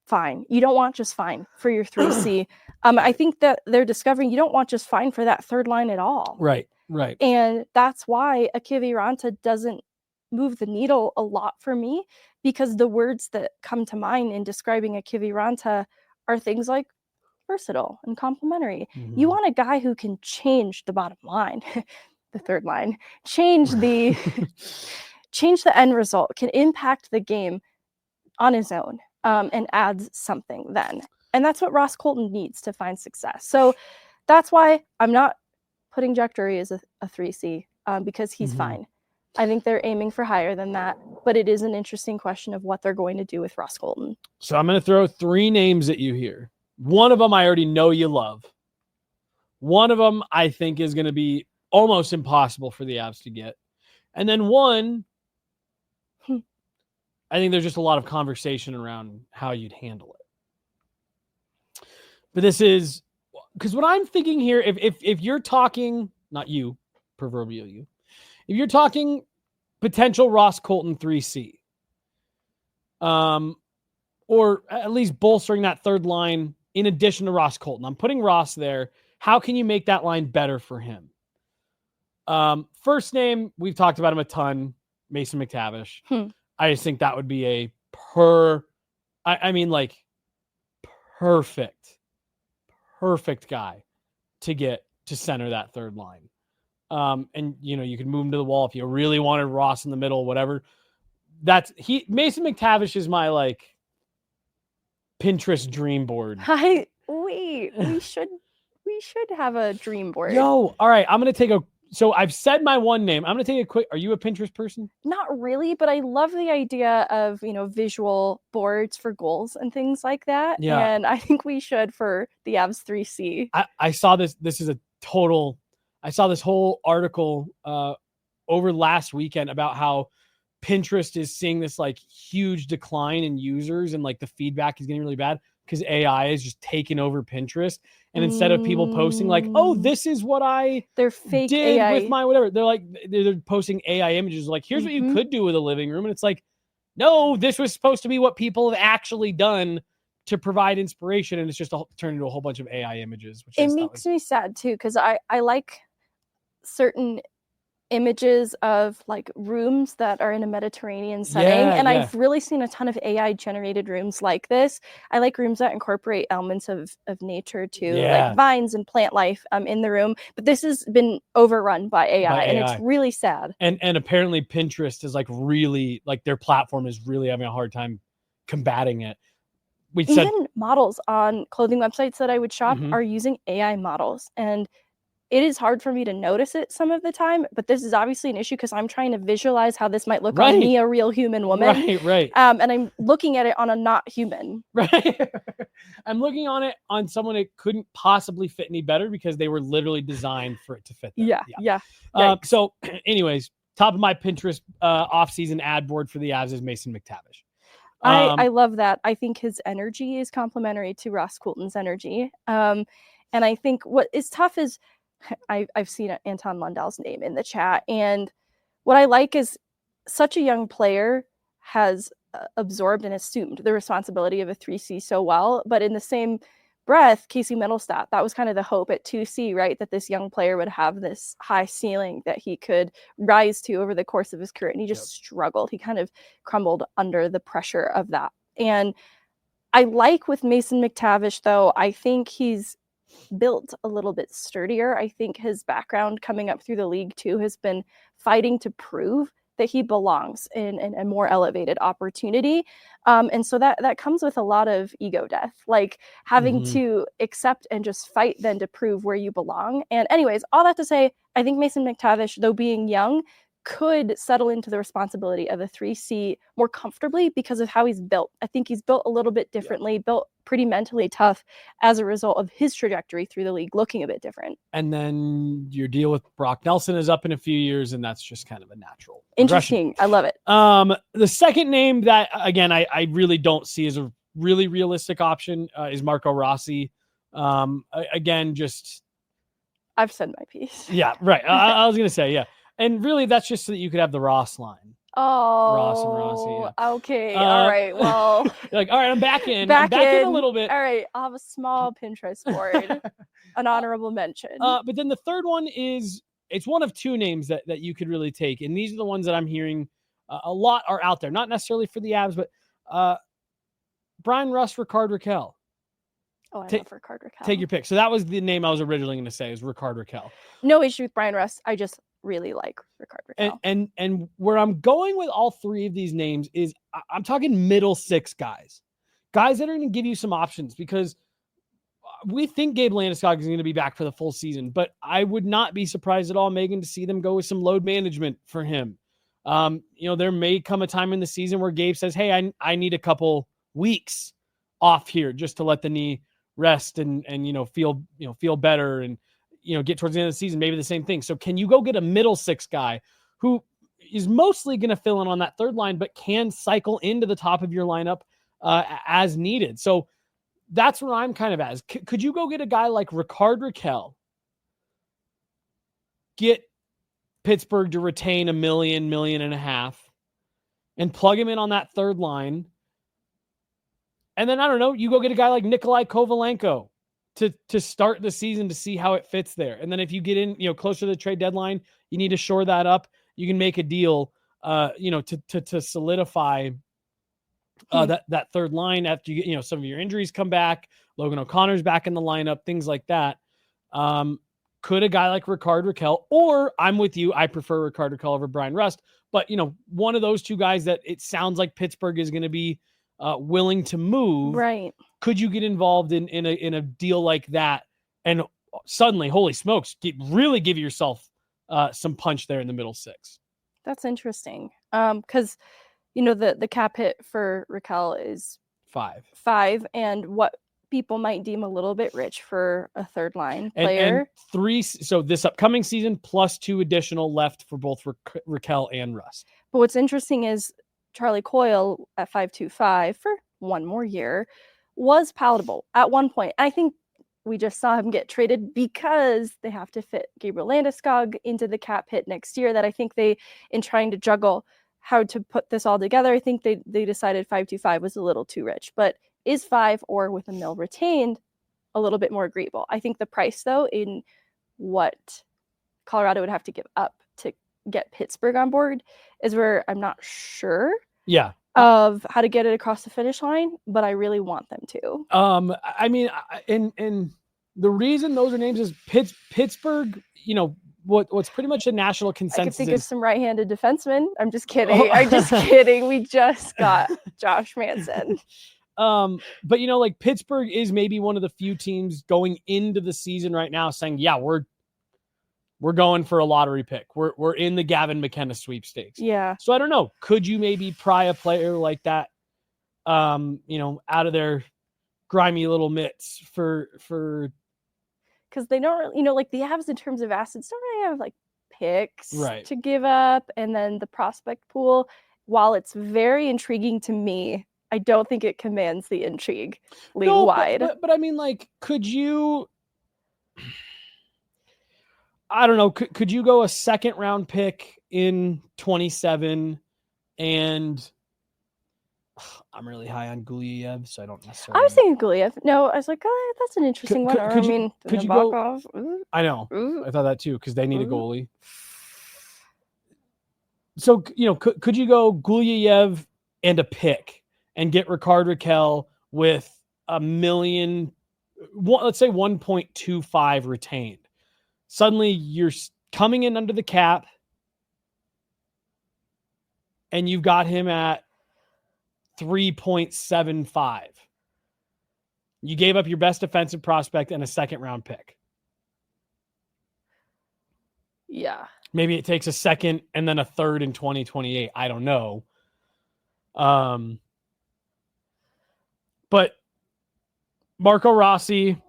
fine. You don't want just fine for your 3C. I think that they're discovering you don't want just fine for that third line at all. Right. And that's why Akivi Ranta doesn't move the needle a lot for me, because the words that come to mind in describing Akivi Ranta are things like versatile and complementary. You want a guy who can change the bottom line, the third line, change the end result, can impact the game on his own, and adds something then. And that's what Ross Colton needs to find success. So that's why I'm not putting Jack Drury as a 3C, because he's fine. I think they're aiming for higher than that, but it is an interesting question of what they're going to do with Ross Colton. So I'm going to throw 3 names at you here. One of them I already know you love. One of them I think is going to be almost impossible for the Avs to get. And then one, I think there's just a lot of conversation around how you'd handle it. But this is, because what I'm thinking here, if you're talking, not you, proverbial you, if you're talking potential Ross Colton 3C, or at least bolstering that third line in addition to Ross Colton, I'm putting Ross there. How can you make that line better for him? First name, we've talked about him a ton, Mason McTavish. I just think that would be a perfect guy to get to center that third line. And you could move him to the wall if you really wanted Ross in the middle, whatever. Mason McTavish is my Pinterest dream board. We should have a dream board. Yo, all right. I'm going to take so I've said my one name. I'm going to take a quick, are you a Pinterest person? Not really, but I love the idea of, visual boards for goals and things like that. Yeah. And I think we should for the Avs 3C. I saw this. This is I saw this whole article over last weekend about how Pinterest is seeing this huge decline in users, and the feedback is getting really bad because AI is just taking over Pinterest. And instead of people posting oh, this is what they're fake did AI with my whatever, they're posting AI images here's what you could do with a living room. And it's no, this was supposed to be what people have actually done to provide inspiration. And it's just turned into a whole bunch of AI images. Which it makes me sad too, because I like certain images of rooms that are in a Mediterranean setting, and I've really seen a ton of AI generated rooms like this. I like rooms that incorporate elements of nature too, like vines and plant life in the room, but this has been overrun by AI, and it's really sad. And apparently Pinterest is really their platform is really having a hard time combating it. Even models on clothing websites that I would shop are using AI models, and it is hard for me to notice it some of the time, but this is obviously an issue because I'm trying to visualize how this might look on me, a real human woman. Right. And I'm looking at it on a not human. Right. I'm looking on it on someone it couldn't possibly fit any better because they were literally designed for it to fit them. Yeah. So anyways, top of my Pinterest off-season ad board for the Avs is Mason McTavish. I love that. I think his energy is complementary to Ross Colton's energy. And I think what is tough is I've seen Anton Lundell's name in the chat. And what I like is such a young player has absorbed and assumed the responsibility of a 3C so well. But in the same breath, Casey Middlestat, that was kind of the hope at 2C, right? That this young player would have this high ceiling that he could rise to over the course of his career. And he just struggled. He kind of crumbled under the pressure of that. And I like with Mason McTavish, though, I think he's built a little bit sturdier. I think his background coming up through the league too has been fighting to prove that he belongs in a more elevated opportunity. And so that comes with a lot of ego death, having to accept and just fight then to prove where you belong. And anyways, all that to say, I think Mason McTavish, though being young, could settle into the responsibility of a 3C more comfortably because of how he's built. I think he's built a little bit differently, built pretty mentally tough as a result of his trajectory through the league looking a bit different. And then your deal with Brock Nelson is up in a few years, and that's just kind of a natural interesting. I love it. The second name that, again, I really don't see as a really realistic option is Marco Rossi. Again, just... I've said my piece. Yeah, right. I was going to say, yeah. And really, that's just so that you could have the Ross line. Oh, Ross and Rossi. Yeah. Okay. All right. Well, you're all right, I'm back in. I'm back in a little bit. All right. I'll have a small Pinterest board, an honorable mention. But then the third one is, it's one of 2 names that you could really take. And these are the ones that I'm hearing a lot are out there. Not necessarily for the Avs, but Brian Rust, Ricard Raquel. Oh, I love Rickard Rakell. Take your pick. So that was the name I was originally going to say, is Rickard Rakell. No issue with Brian Rust. I just really like Rickard Rakell. And where I'm going with all three of these names is I'm talking middle six guys that are going to give you some options, because we think Gabe Landeskog is going to be back for the full season, but I would not be surprised at all, Megan, to see them go with some load management for him. There may come a time in the season where Gabe says, hey, I need a couple weeks off here just to let the knee rest and feel better and, get towards the end of the season, maybe the same thing. So can you go get a middle six guy who is mostly going to fill in on that third line, but can cycle into the top of your lineup as needed? So that's where I'm kind of at. Could you go get a guy like Rickard Rakell, get Pittsburgh to retain $1 million, $1.5 million, and plug him in on that third line? And then, I don't know, you go get a guy like Nikolai Kovalenko to start the season to see how it fits there. And then if you get in, closer to the trade deadline, you need to shore that up. You can make a deal, to solidify that third line after you get, some of your injuries come back. Logan O'Connor's back in the lineup, things like that. Could a guy like Rickard Rakell, or I'm with you, I prefer Rickard Rakell over Brian Rust, but one of those two guys that it sounds like Pittsburgh is going to be willing to move. Right. Could you get involved in a deal like that and suddenly, holy smokes, really give yourself some punch there in the middle six? That's interesting. Because the cap hit for Rakell is 5, and what people might deem a little bit rich for a third line player. And 3. So this upcoming season plus 2 additional left for both Rakell and Rust. But what's interesting is Charlie Coyle at 5.25 for one more year was palatable at one point. I think we just saw him get traded because they have to fit Gabriel Landeskog into the cap hit next year. That I think they, in trying to juggle how to put this all together, I think they decided 5.25 was a little too rich. But is 5 or with $1 million retained a little bit more agreeable? I think the price, though, in what Colorado would have to give up to get Pittsburgh on board is where I'm not sure. Yeah. Of how to get it across the finish line, but I really want them to. I mean, and the reason those are names is Pittsburgh, what's pretty much a national consensus. I could think of some right-handed defensemen. I'm just kidding. I'm just kidding. We just got Josh Manson. But like Pittsburgh is maybe one of the few teams going into the season right now saying, yeah, we're going for a lottery pick. We're in the Gavin McKenna sweepstakes. Yeah. So I don't know. Could you maybe pry a player like that, out of their grimy little mitts for because they don't really, like the Avs in terms of assets don't really have like picks right to give up, and then the prospect pool, while it's very intriguing to me, I don't think it commands the intrigue league-wide. But I mean, like, could you? I don't know. Could you go a second round pick in 27 and I'm really high on Gulyayev, so I don't necessarily. I was thinking Gulyayev. No, I was like, oh, that's an interesting one. Could you go? Ooh. I know. Ooh. I thought that too because they need a goalie. So could you go Gulyayev and a pick and get Rickard Rakell with $1 million, let's say 1.25 retained? Suddenly you're coming in under the cap and you've got him at 3.75. You gave up your best defensive prospect and a second round pick. Yeah. Maybe it takes a second and then a third in 2028. I don't know. But Marco Rossi,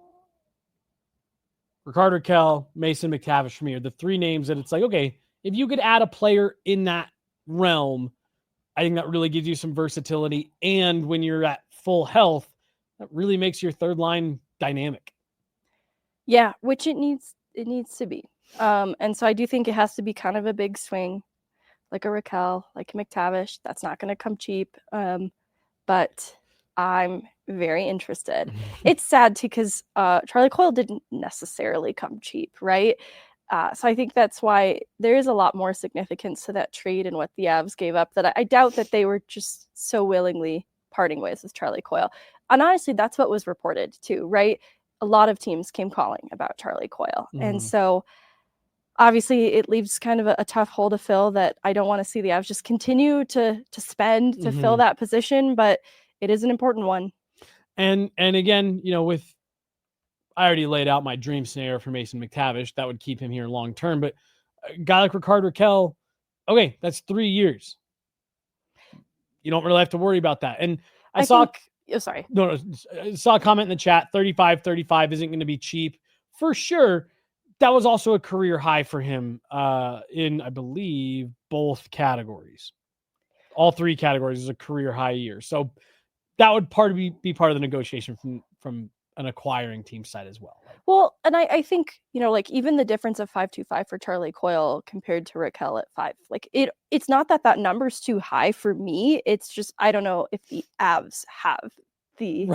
Rickard Rakell, Mason McTavish for me are the three names that it's like, okay, if you could add a player in that realm, I think that really gives you some versatility. And when you're at full health, that really makes your third line dynamic. Yeah, which it needs to be. And so I do think it has to be kind of a big swing, like a Rakell, like a McTavish. That's not going to come cheap. But I'm very interested. It's sad too, because Charlie Coyle didn't necessarily come cheap, right? So I think that's why there is a lot more significance to that trade and what the Avs gave up that I doubt that they were just so willingly parting ways with Charlie Coyle. And honestly, that's what was reported too, right? A lot of teams came calling about Charlie Coyle. And so obviously it leaves kind of a tough hole to fill that I don't want to see the Avs just continue to spend to fill that position, but it is an important one. And again, I already laid out my dream scenario for Mason McTavish. That would keep him here long term. But a guy like Rickard Rakell, okay, that's 3 years. You don't really have to worry about that. And I saw a comment in the chat, 35 isn't going to be cheap. For sure, that was also a career high for him in, I believe, both categories. All 3 categories is a career high year. So that would be part of the negotiation from an acquiring team side as well. Well, and I think, like even the difference of 5.25 for Charlie Coyle compared to Rakell at 5, like it's not that number's too high for me. It's just, I don't know if the Avs have the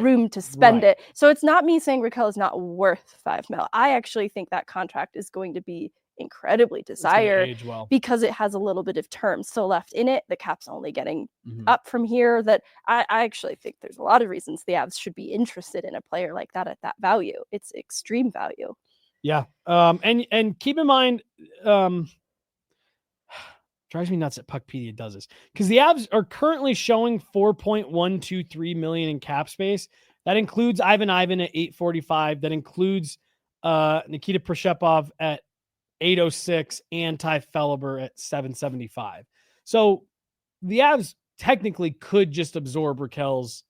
room to spend it. So it's not me saying Rakell is not worth $5 million. I actually think that contract is going to be incredibly desired because it has a little bit of term still left in it. The cap's only getting up from here. That I actually think there's a lot of reasons the Avs should be interested in a player like that at that value. It's extreme value. Yeah. And keep in mind, drives me nuts that Puckpedia does this, because the Avs are currently showing $4.123 million in cap space. That includes Ivan at $845. That includes Nikita Proshepov at $806 and Ty Felber at $775. So the Avs technically could just absorb Rakell's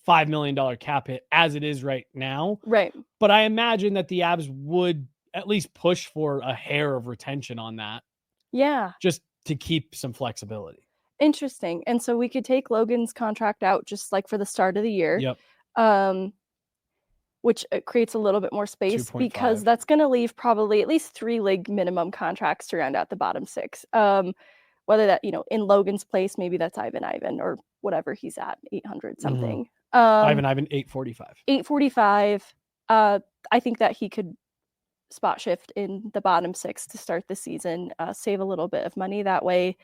$5 million cap hit as it is right now. Right. But I imagine that the Avs would at least push for a hair of retention on that. Yeah. Just to keep some flexibility. Interesting. And so we could take Logan's contract out just like for the start of the year. Yep. Which creates a little bit more space 2.5. because that's going to leave probably at least 3 league minimum contracts to round out the bottom 6. Whether that, in Logan's place, maybe that's Ivan or whatever he's at, 800 something. Ivan, 845. 845. I think that he could spot shift in the bottom 6 to start the season, save a little bit of money that way.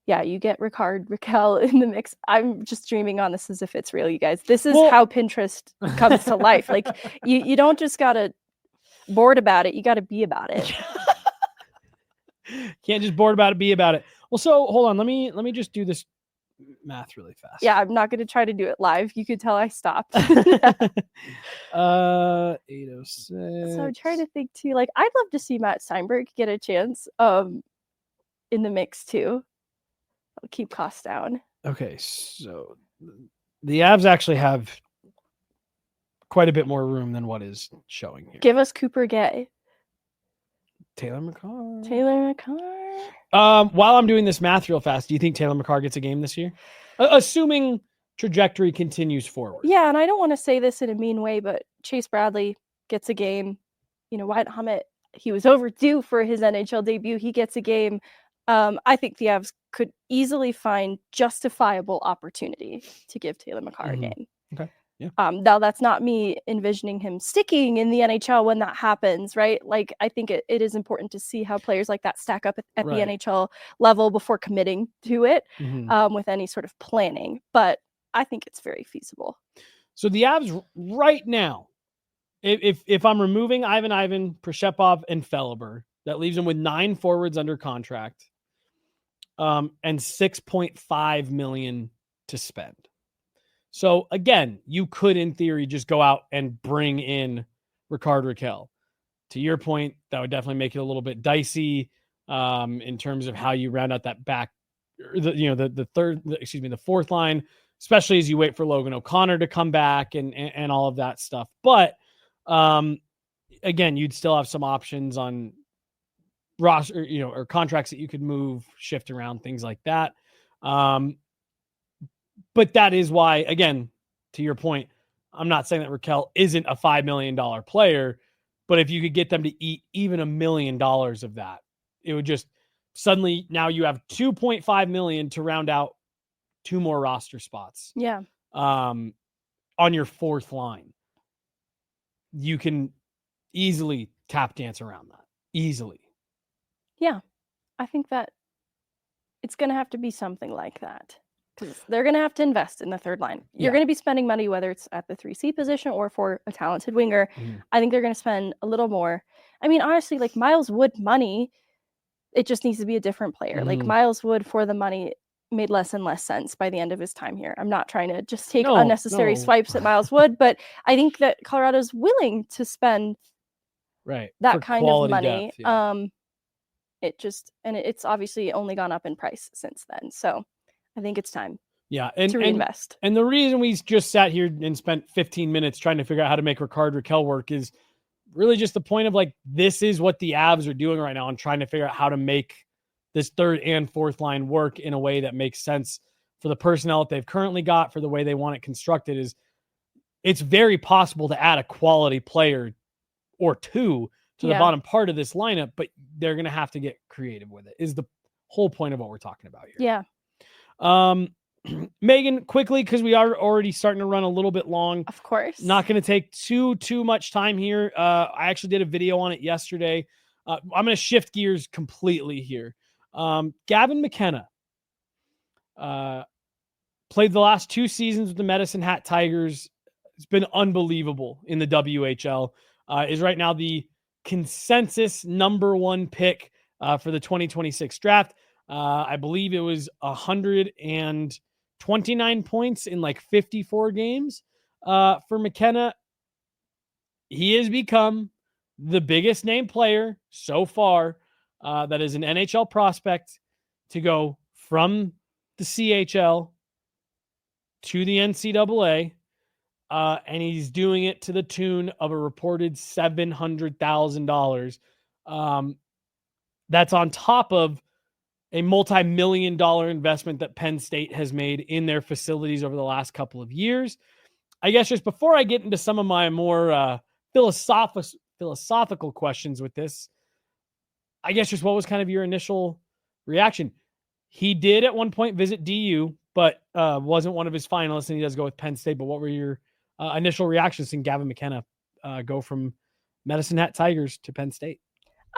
Yeah, you get Rakell in the mix. I'm just dreaming on this as if it's real, you guys. This is how Pinterest comes to life. Like you don't just gotta bored about it, you gotta be about it. Can't just bored about it, be about it. Well, so hold on, let me just do this math really fast. Yeah, I'm not gonna try to do it live. You could tell I stopped. 806. So I'm trying to think too. Like, I'd love to see Matt Steinberg get a chance in the mix too. I'll keep costs down. Okay, so the Avs actually have quite a bit more room than what is showing here. Give us Cooper Gay. Taylor McCarr. While I'm doing this math real fast, do you think Taylor McCarr gets a game this year? Assuming trajectory continues forward. Yeah, and I don't want to say this in a mean way, but Chase Bradley gets a game. Wyatt Hammett, he was overdue for his NHL debut. He gets a game. I think the Avs could easily find justifiable opportunity to give Taylor McCarr a game. Okay. Yeah. Now that's not me envisioning him sticking in the NHL when that happens, right? Like, I think it is important to see how players like that stack up at the NHL level before committing to it with any sort of planning. But I think it's very feasible. So the Avs right now, if I'm removing Ivan, Proshepov, and Felber, that leaves them with 9 forwards under contract, and $6.5 million to spend. So again, you could, in theory, just go out and bring in Rickard Rakell. To your point, that would definitely make it a little bit dicey in terms of how you round out that back, the fourth line, especially as you wait for Logan O'Connor to come back and all of that stuff. But again, you'd still have some options on roster, or contracts that you could move, shift around, things like that. But that is why, again, to your point, I'm not saying that Rakell isn't a $5 million player, but if you could get them to eat even $1 million of that, it would just suddenly, now you have $2.5 million to round out 2 more roster spots. Yeah. On your fourth line. You can easily tap dance around that. Easily. Yeah. I think that it's going to have to be something like that. because they're going to have to invest in the third line. You're going to be spending money, whether it's at the 3C position or for a talented winger. I think they're going to spend a little more. I mean, honestly, like Miles Wood money, it just needs to be a different player. Like Miles Wood for the money made less and less sense by the end of his time here. I'm not trying to just take unnecessary swipes at Miles Wood, but I think that Colorado's willing to spend that kind of money. Depth, it's obviously only gone up in price since then. So I think it's time to reinvest. And the reason we just sat here and spent 15 minutes trying to figure out how to make Ricard Raquel work is really just the point of like, this is what the Avs are doing right now and trying to figure out how to make this third and fourth line work in a way that makes sense for the personnel that they've currently got, for the way they want it constructed. Is it's very possible to add a quality player or two to the bottom part of this lineup, but they're going to have to get creative with it, is the whole point of what we're talking about here. Yeah. Megan, quickly, because we are already starting to run a little bit long. Of course. Not going to take too much time here. I actually did a video on it yesterday. I'm going to shift gears completely here. Gavin McKenna played the last 2 seasons with the Medicine Hat Tigers. It's been unbelievable in the WHL. Is right now the consensus number 1 pick for the 2026 draft. I believe it was 129 points in like 54 games for McKenna. He has become the biggest name player so far that is an NHL prospect to go from the CHL to the NCAA. And he's doing it to the tune of a reported $700,000. That's on top of a multi-million-dollar investment that Penn State has made in their facilities over the last couple of years. I guess just before I get into some of my more philosophical questions with this, I guess just what was kind of your initial reaction? He did at one point visit DU, but wasn't one of his finalists, and he does go with Penn State. But what were your initial reactions seeing Gavin McKenna go from Medicine Hat Tigers to Penn State?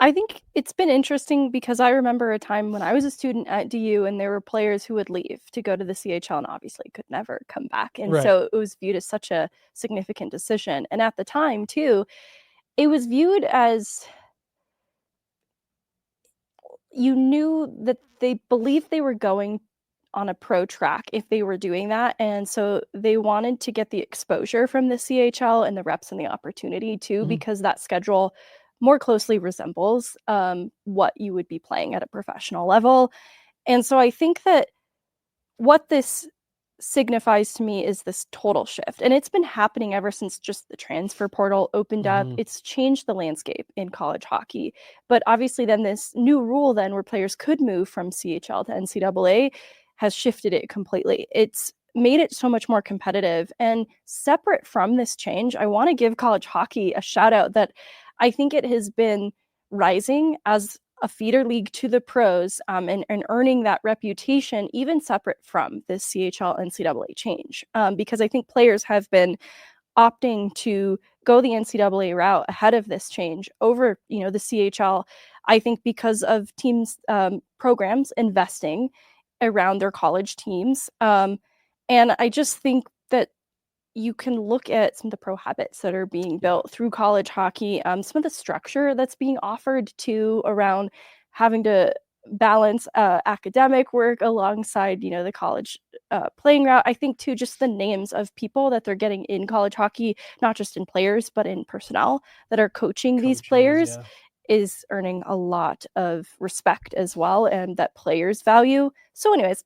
I think it's been interesting because I remember a time when I was a student at DU and there were players who would leave to go to the CHL and obviously could never come back. And so it was viewed as such a significant decision. And at the time, too, it was viewed as you knew that they believed they were going on a pro track if they were doing that. And so they wanted to get the exposure from the CHL and the reps and the opportunity, too, because that schedule more closely resembles what you would be playing at a professional level. And so I think that what this signifies to me is this total shift. And it's been happening ever since just the transfer portal opened up. It's changed the landscape in college hockey. But obviously then this new rule then where players could move from CHL to NCAA has shifted it completely. It's made it so much more competitive. And separate from this change, I want to give college hockey a shout out that I think it has been rising as a feeder league to the pros and earning that reputation, even separate from this CHL NCAA change. Because I think players have been opting to go the NCAA route ahead of this change over, the CHL. I think because of teams, programs investing around their college teams. And I just think that you can look at some of the pro habits that are being built through college hockey, some of the structure that's being offered to around having to balance academic work alongside, the college playing route. I think too, just the names of people that they're getting in college hockey, not just in players, but in personnel that are coaching these players is earning a lot of respect as well. And that players value. So anyways,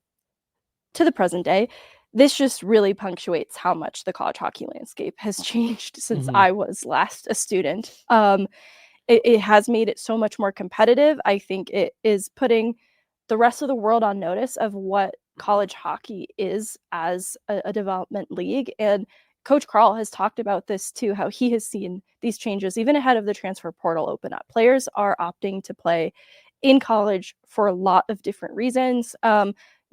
to the present day, this just really punctuates how much the college hockey landscape has changed since I was last a student. It has made it so much more competitive. I think it is putting the rest of the world on notice of what college hockey is as a development league. And Coach Carl has talked about this too, how he has seen these changes even ahead of the transfer portal open up. Players are opting to play in college for a lot of different reasons.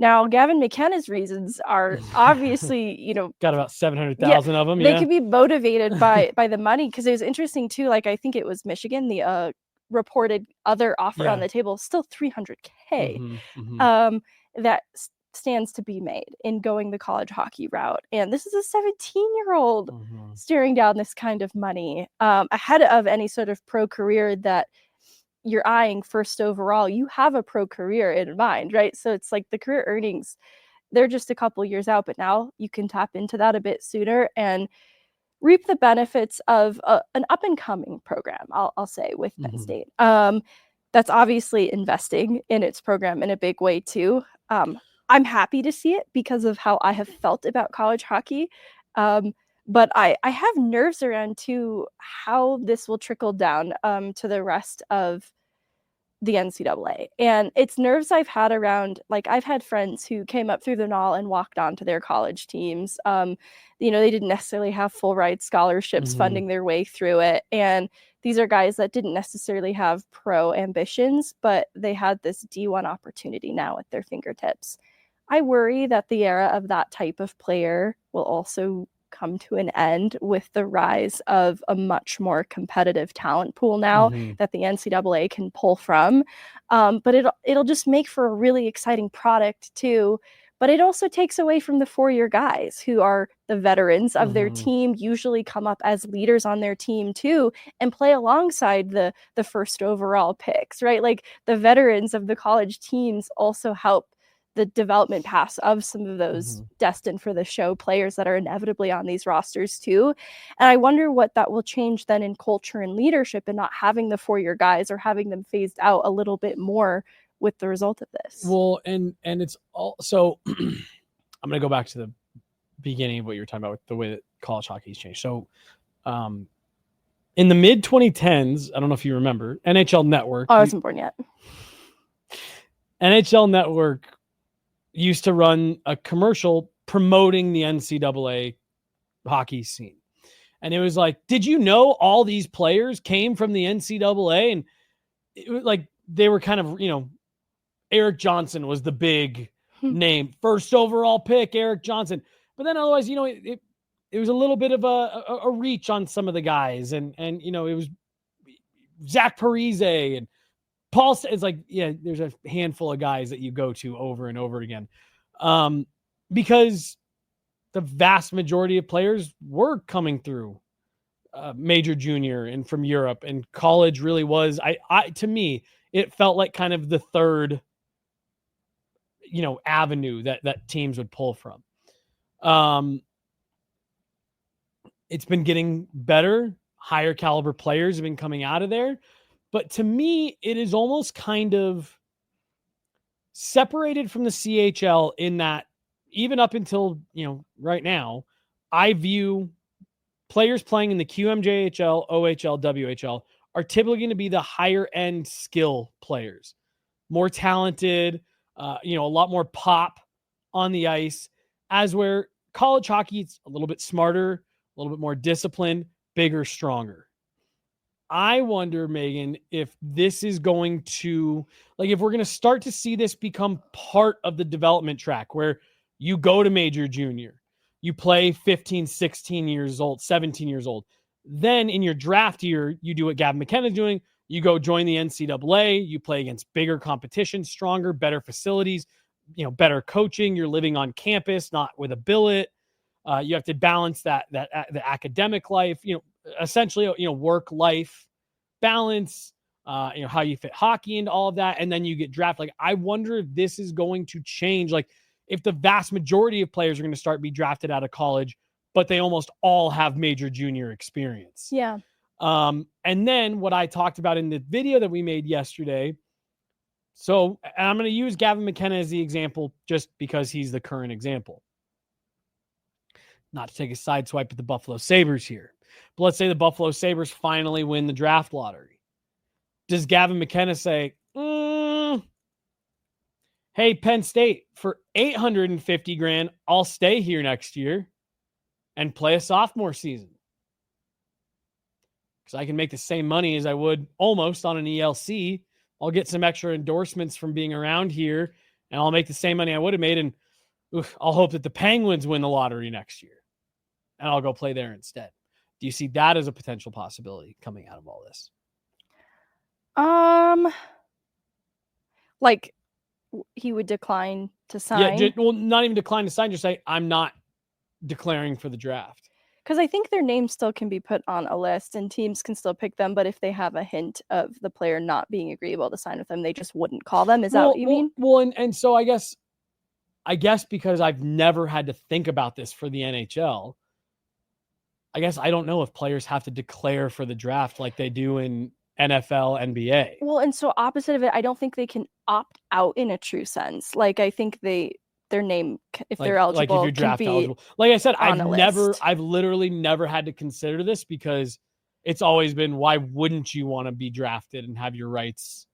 Now, Gavin McKenna's reasons are obviously, got about 700,000 of them. They could be motivated by the money, because it was interesting too. Like I think it was Michigan, the reported other offer on the table, still $300K. That stands to be made in going the college hockey route. And this is a 17-year-old staring down this kind of money ahead of any sort of pro career that you're eyeing first overall. You have a pro career in mind, right? So it's like the career earnings, they're just a couple years out, but now you can tap into that a bit sooner and reap the benefits of an up-and-coming program, I'll say, with Penn State. That's obviously investing in its program in a big way, too. I'm happy to see it because of how I have felt about college hockey. But I have nerves around, too, how this will trickle down to the rest of the NCAA. And it's nerves I've had around, like, I've had friends who came up through the NAL and walked onto their college teams. They didn't necessarily have full ride scholarships funding their way through it. And these are guys that didn't necessarily have pro ambitions, but they had this D1 opportunity now at their fingertips. I worry that the era of that type of player will also come to an end with the rise of a much more competitive talent pool now that the NCAA can pull from. But it'll just make for a really exciting product too. But it also takes away from the 4-year guys who are the veterans of their team, usually come up as leaders on their team too, and play alongside the first overall picks, right? Like the veterans of the college teams also help the development paths of some of those destined for the show players that are inevitably on these rosters too. And I wonder what that will change then in culture and leadership, and not having the 4-year guys or having them phased out a little bit more with the result of this. Well, and it's all, so I'm going to go back to the beginning of what you were talking about with the way that college hockey has changed. So in the mid 2010s, I don't know if you remember, NHL Network. Oh, I wasn't born yet. NHL Network used to run a commercial promoting the NCAA hockey scene. And it was like, did you know all these players came from the NCAA? And it was like, they were kind of, Eric Johnson was the big name, first overall pick, Eric Johnson. But then otherwise, it was a little bit of a reach on some of the guys. And it was Zach Parise and Paul. It's like, yeah, there's a handful of guys that you go to over and over again. Because the vast majority of players were coming through major junior and from Europe, and college really was, to me, it felt like kind of the third, avenue that teams would pull from. It's been getting better. Higher caliber players have been coming out of there. But to me, it is almost kind of separated from the CHL in that even up until, right now, I view players playing in the QMJHL, OHL, WHL are typically going to be the higher end skill players, more talented, a lot more pop on the ice, as where college hockey is a little bit smarter, a little bit more disciplined, bigger, stronger. I wonder, Megan, if this is going to, if we're going to start to see this become part of the development track where you go to major junior, you play 15, 16 years old, 17 years old. Then in your draft year, you do what Gavin McKenna is doing. You go join the NCAA. You play against bigger competition, stronger, better facilities, better coaching. You're living on campus, not with a billet. You have to balance the academic life, essentially, work-life balance, how you fit hockey into all of that. And then you get drafted. I wonder if this is going to change. If the vast majority of players are going to start be drafted out of college, but they almost all have major junior experience. Yeah. And then what I talked about in the video that we made yesterday. So I'm going to use Gavin McKenna as the example just because he's the current example. Not to take a side swipe at the Buffalo Sabres here, but let's say the Buffalo Sabres finally win the draft lottery. Does Gavin McKenna say, hey, Penn State, for $850,000, I'll stay here next year and play a sophomore season? Because I can make the same money as I would almost on an ELC. I'll get some extra endorsements from being around here, and I'll make the same money I would have made. And I'll hope that the Penguins win the lottery next year, and I'll go play there instead. Do you see that as a potential possibility coming out of all this? he would decline to sign. Yeah, well, not even decline to sign, just say, I'm not declaring for the draft. Because I think their name still can be put on a list and teams can still pick them, but if they have a hint of the player not being agreeable to sign with them, they just wouldn't call them. Is that what you mean? Well, and so I guess because I've never had to think about this for the NHL, I guess I don't know if players have to declare for the draft like they do in NFL, NBA. Well, and so opposite of it, I don't think they can opt out in a true sense. Like, I think their name, if they're eligible, like if you're draft can be eligible. Like I said, list. I've literally never had to consider this because it's always been, why wouldn't you want to be drafted and have your rights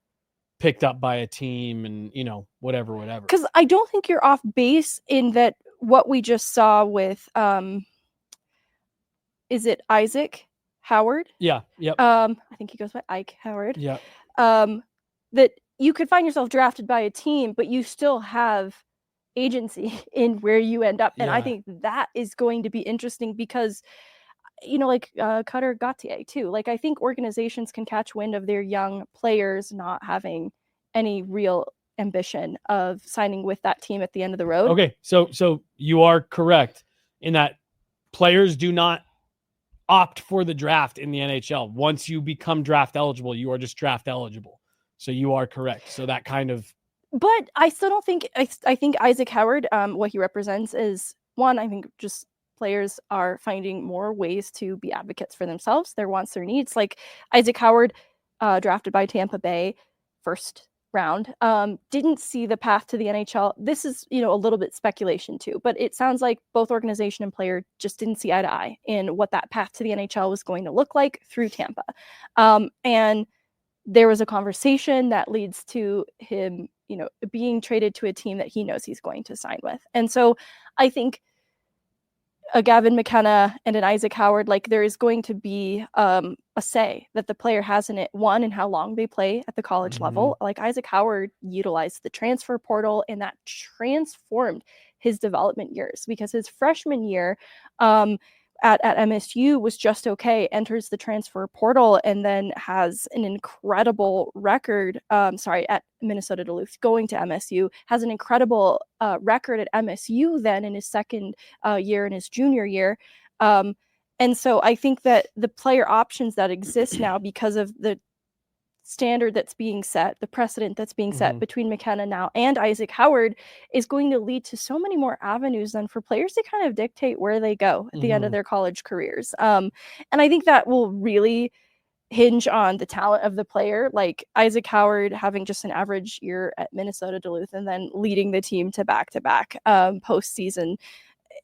picked up by a team and, whatever. Because I don't think you're off base in that what we just saw with, is it Isaac Howard? Yeah. Yep. I think he goes by Ike Howard. Yeah. That you could find yourself drafted by a team, but you still have agency in where you end up. And I think that is going to be interesting because, like Cutter Gauthier too. Like, I think organizations can catch wind of their young players not having any real ambition of signing with that team at the end of the road. Okay. So you are correct in that players do not opt for the draft in the NHL. Once you become draft eligible, you are just draft eligible. So you are correct. So that kind of. But I still don't think, I think Isaac Howard, what he represents is, one, I think just players are finding more ways to be advocates for themselves, their wants, their needs. Like Isaac Howard, drafted by Tampa Bay, first round, didn't see the path to the NHL. This is, a little bit speculation too, but it sounds like both organization and player just didn't see eye to eye in what that path to the NHL was going to look like through Tampa. And there was a conversation that leads to him, being traded to a team that he knows he's going to sign with. And so I think a Gavin McKenna and an Isaac Howard, like, there is going to be a say that the player has in it, one, in how long they play at the college level. Like Isaac Howard utilized the transfer portal, and that transformed his development years, because his freshman year at MSU was just okay, enters the transfer portal, and then has an incredible record. At Minnesota Duluth, going to MSU, has an incredible record at MSU then in his second year, in his junior year. And so I think that the player options that exist now, because of the standard that's being set, the precedent that's being set between McKenna now and Isaac Howard, is going to lead to so many more avenues then for players to kind of dictate where they go at the end of their college careers. And I think that will really hinge on the talent of the player. Like Isaac Howard having just an average year at Minnesota Duluth and then leading the team to back-to-back postseason,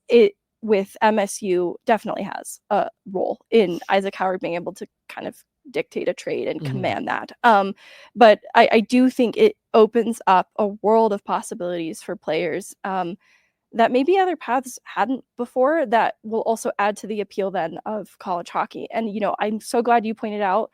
it with MSU definitely has a role in Isaac Howard being able to kind of dictate a trade and command that. But I do think it opens up a world of possibilities for players that maybe other paths hadn't before, that will also add to the appeal then of college hockey. And, I'm so glad you pointed out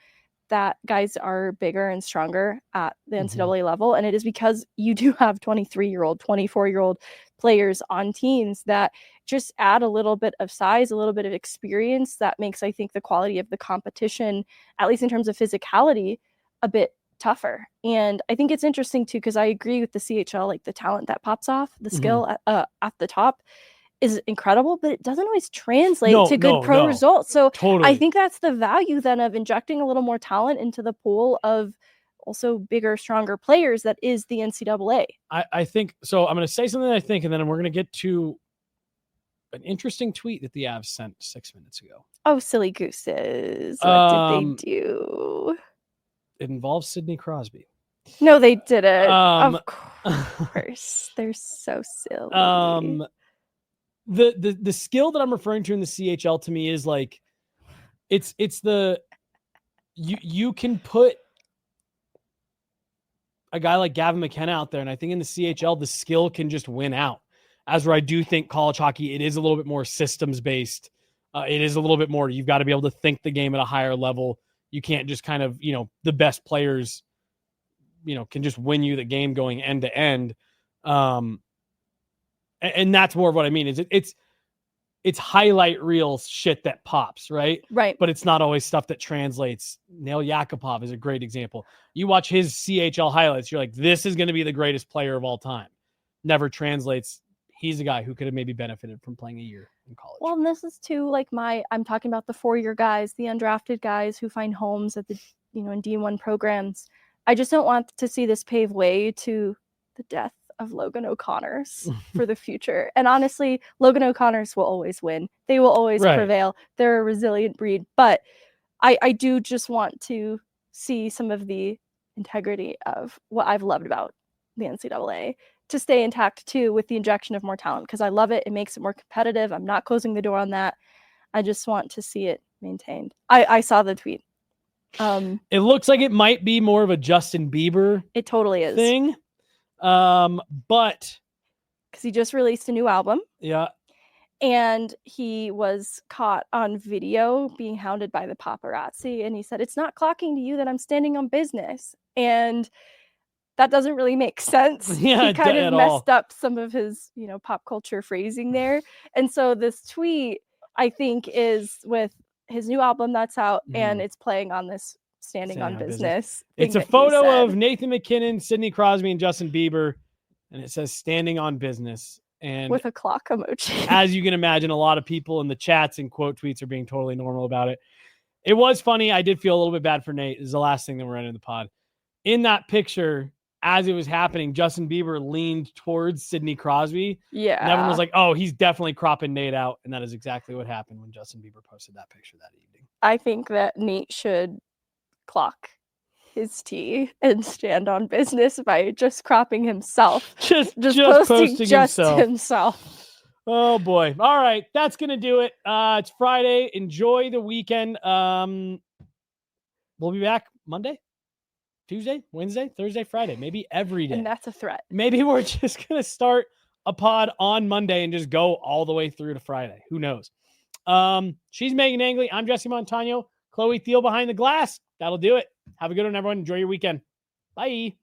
that guys are bigger and stronger at the NCAA level. And it is because you do have 23-year-old, 24-year-old players on teams that just add a little bit of size, a little bit of experience that makes, I think, the quality of the competition, at least in terms of physicality, a bit tougher. And I think it's interesting too, because I agree with the CHL, like the talent that pops off, the skill at the top is incredible, but it doesn't always translate to good pro results. So totally. I think that's the value then of injecting a little more talent into the pool of also bigger, stronger players that is the NCAA. I think so. I'm going to say something I think, and then we're going to get to an interesting tweet that the Avs sent 6 minutes ago. Oh, silly gooses. What did they do? It involves Sidney Crosby. No, they didn't. Of course. They're so silly. The skill that I'm referring to in the CHL to me is like, it's the, you can put a guy like Gavin McKenna out there, and I think in the CHL, the skill can just win out. As where I do think college hockey, it is a little bit more systems based. It is a little bit more, you've got to be able to think the game at a higher level. You can't just kind of, the best players, can just win you the game going end to end. And that's more of what I mean is it's it's highlight reel shit that pops, right? Right. But it's not always stuff that translates. Nail Yakupov is a great example. You watch his CHL highlights, you're like, this is going to be the greatest player of all time. Never translates. He's a guy who could have maybe benefited from playing a year in college. Well, and this is too like I'm talking about the 4-year guys, the undrafted guys who find homes at the, in D1 programs. I just don't want to see this pave way to the death of Logan O'Connors for the future. And honestly, Logan O'Connors will always win. They will always prevail. They're a resilient breed. But I do just want to see some of the integrity of what I've loved about the NCAA to stay intact too, with the injection of more talent, because I love it. It makes it more competitive. I'm not closing the door on that. I just want to see it maintained. I saw the tweet. It looks like it might be more of a Justin Bieber it totally is thing. But because he just released a new album. Yeah. And he was caught on video being hounded by the paparazzi. And he said, it's not clocking to you that I'm standing on business. And that doesn't really make sense. Yeah, he kind of messed all. up some of his, pop culture phrasing there. And so this tweet, I think, is with his new album that's out, and it's playing on this standing on business. It's a photo of Nathan McKinnon, Sidney Crosby, and Justin Bieber, and it says standing on business. And with a clock emoji. As you can imagine, a lot of people in the chats and quote tweets are being totally normal about it. It was funny. I did feel a little bit bad for Nate. This is the last thing that we're ending the pod. In that picture, as it was happening, Justin Bieber leaned towards Sidney Crosby. Yeah. And everyone was like, oh, he's definitely cropping Nate out. And that is exactly what happened when Justin Bieber posted that picture that evening. I think that Nate should clock his tea and stand on business by just cropping himself. Just posting just himself. Oh boy. All right. That's going to do it. It's Friday. Enjoy the weekend. We'll be back Monday, Tuesday, Wednesday, Thursday, Friday, maybe every day. And that's a threat. Maybe we're just going to start a pod on Monday and just go all the way through to Friday. Who knows? She's Meghan Angley. I'm Jesse Montano. Chloe Thiel behind the glass. That'll do it. Have a good one, everyone. Enjoy your weekend. Bye.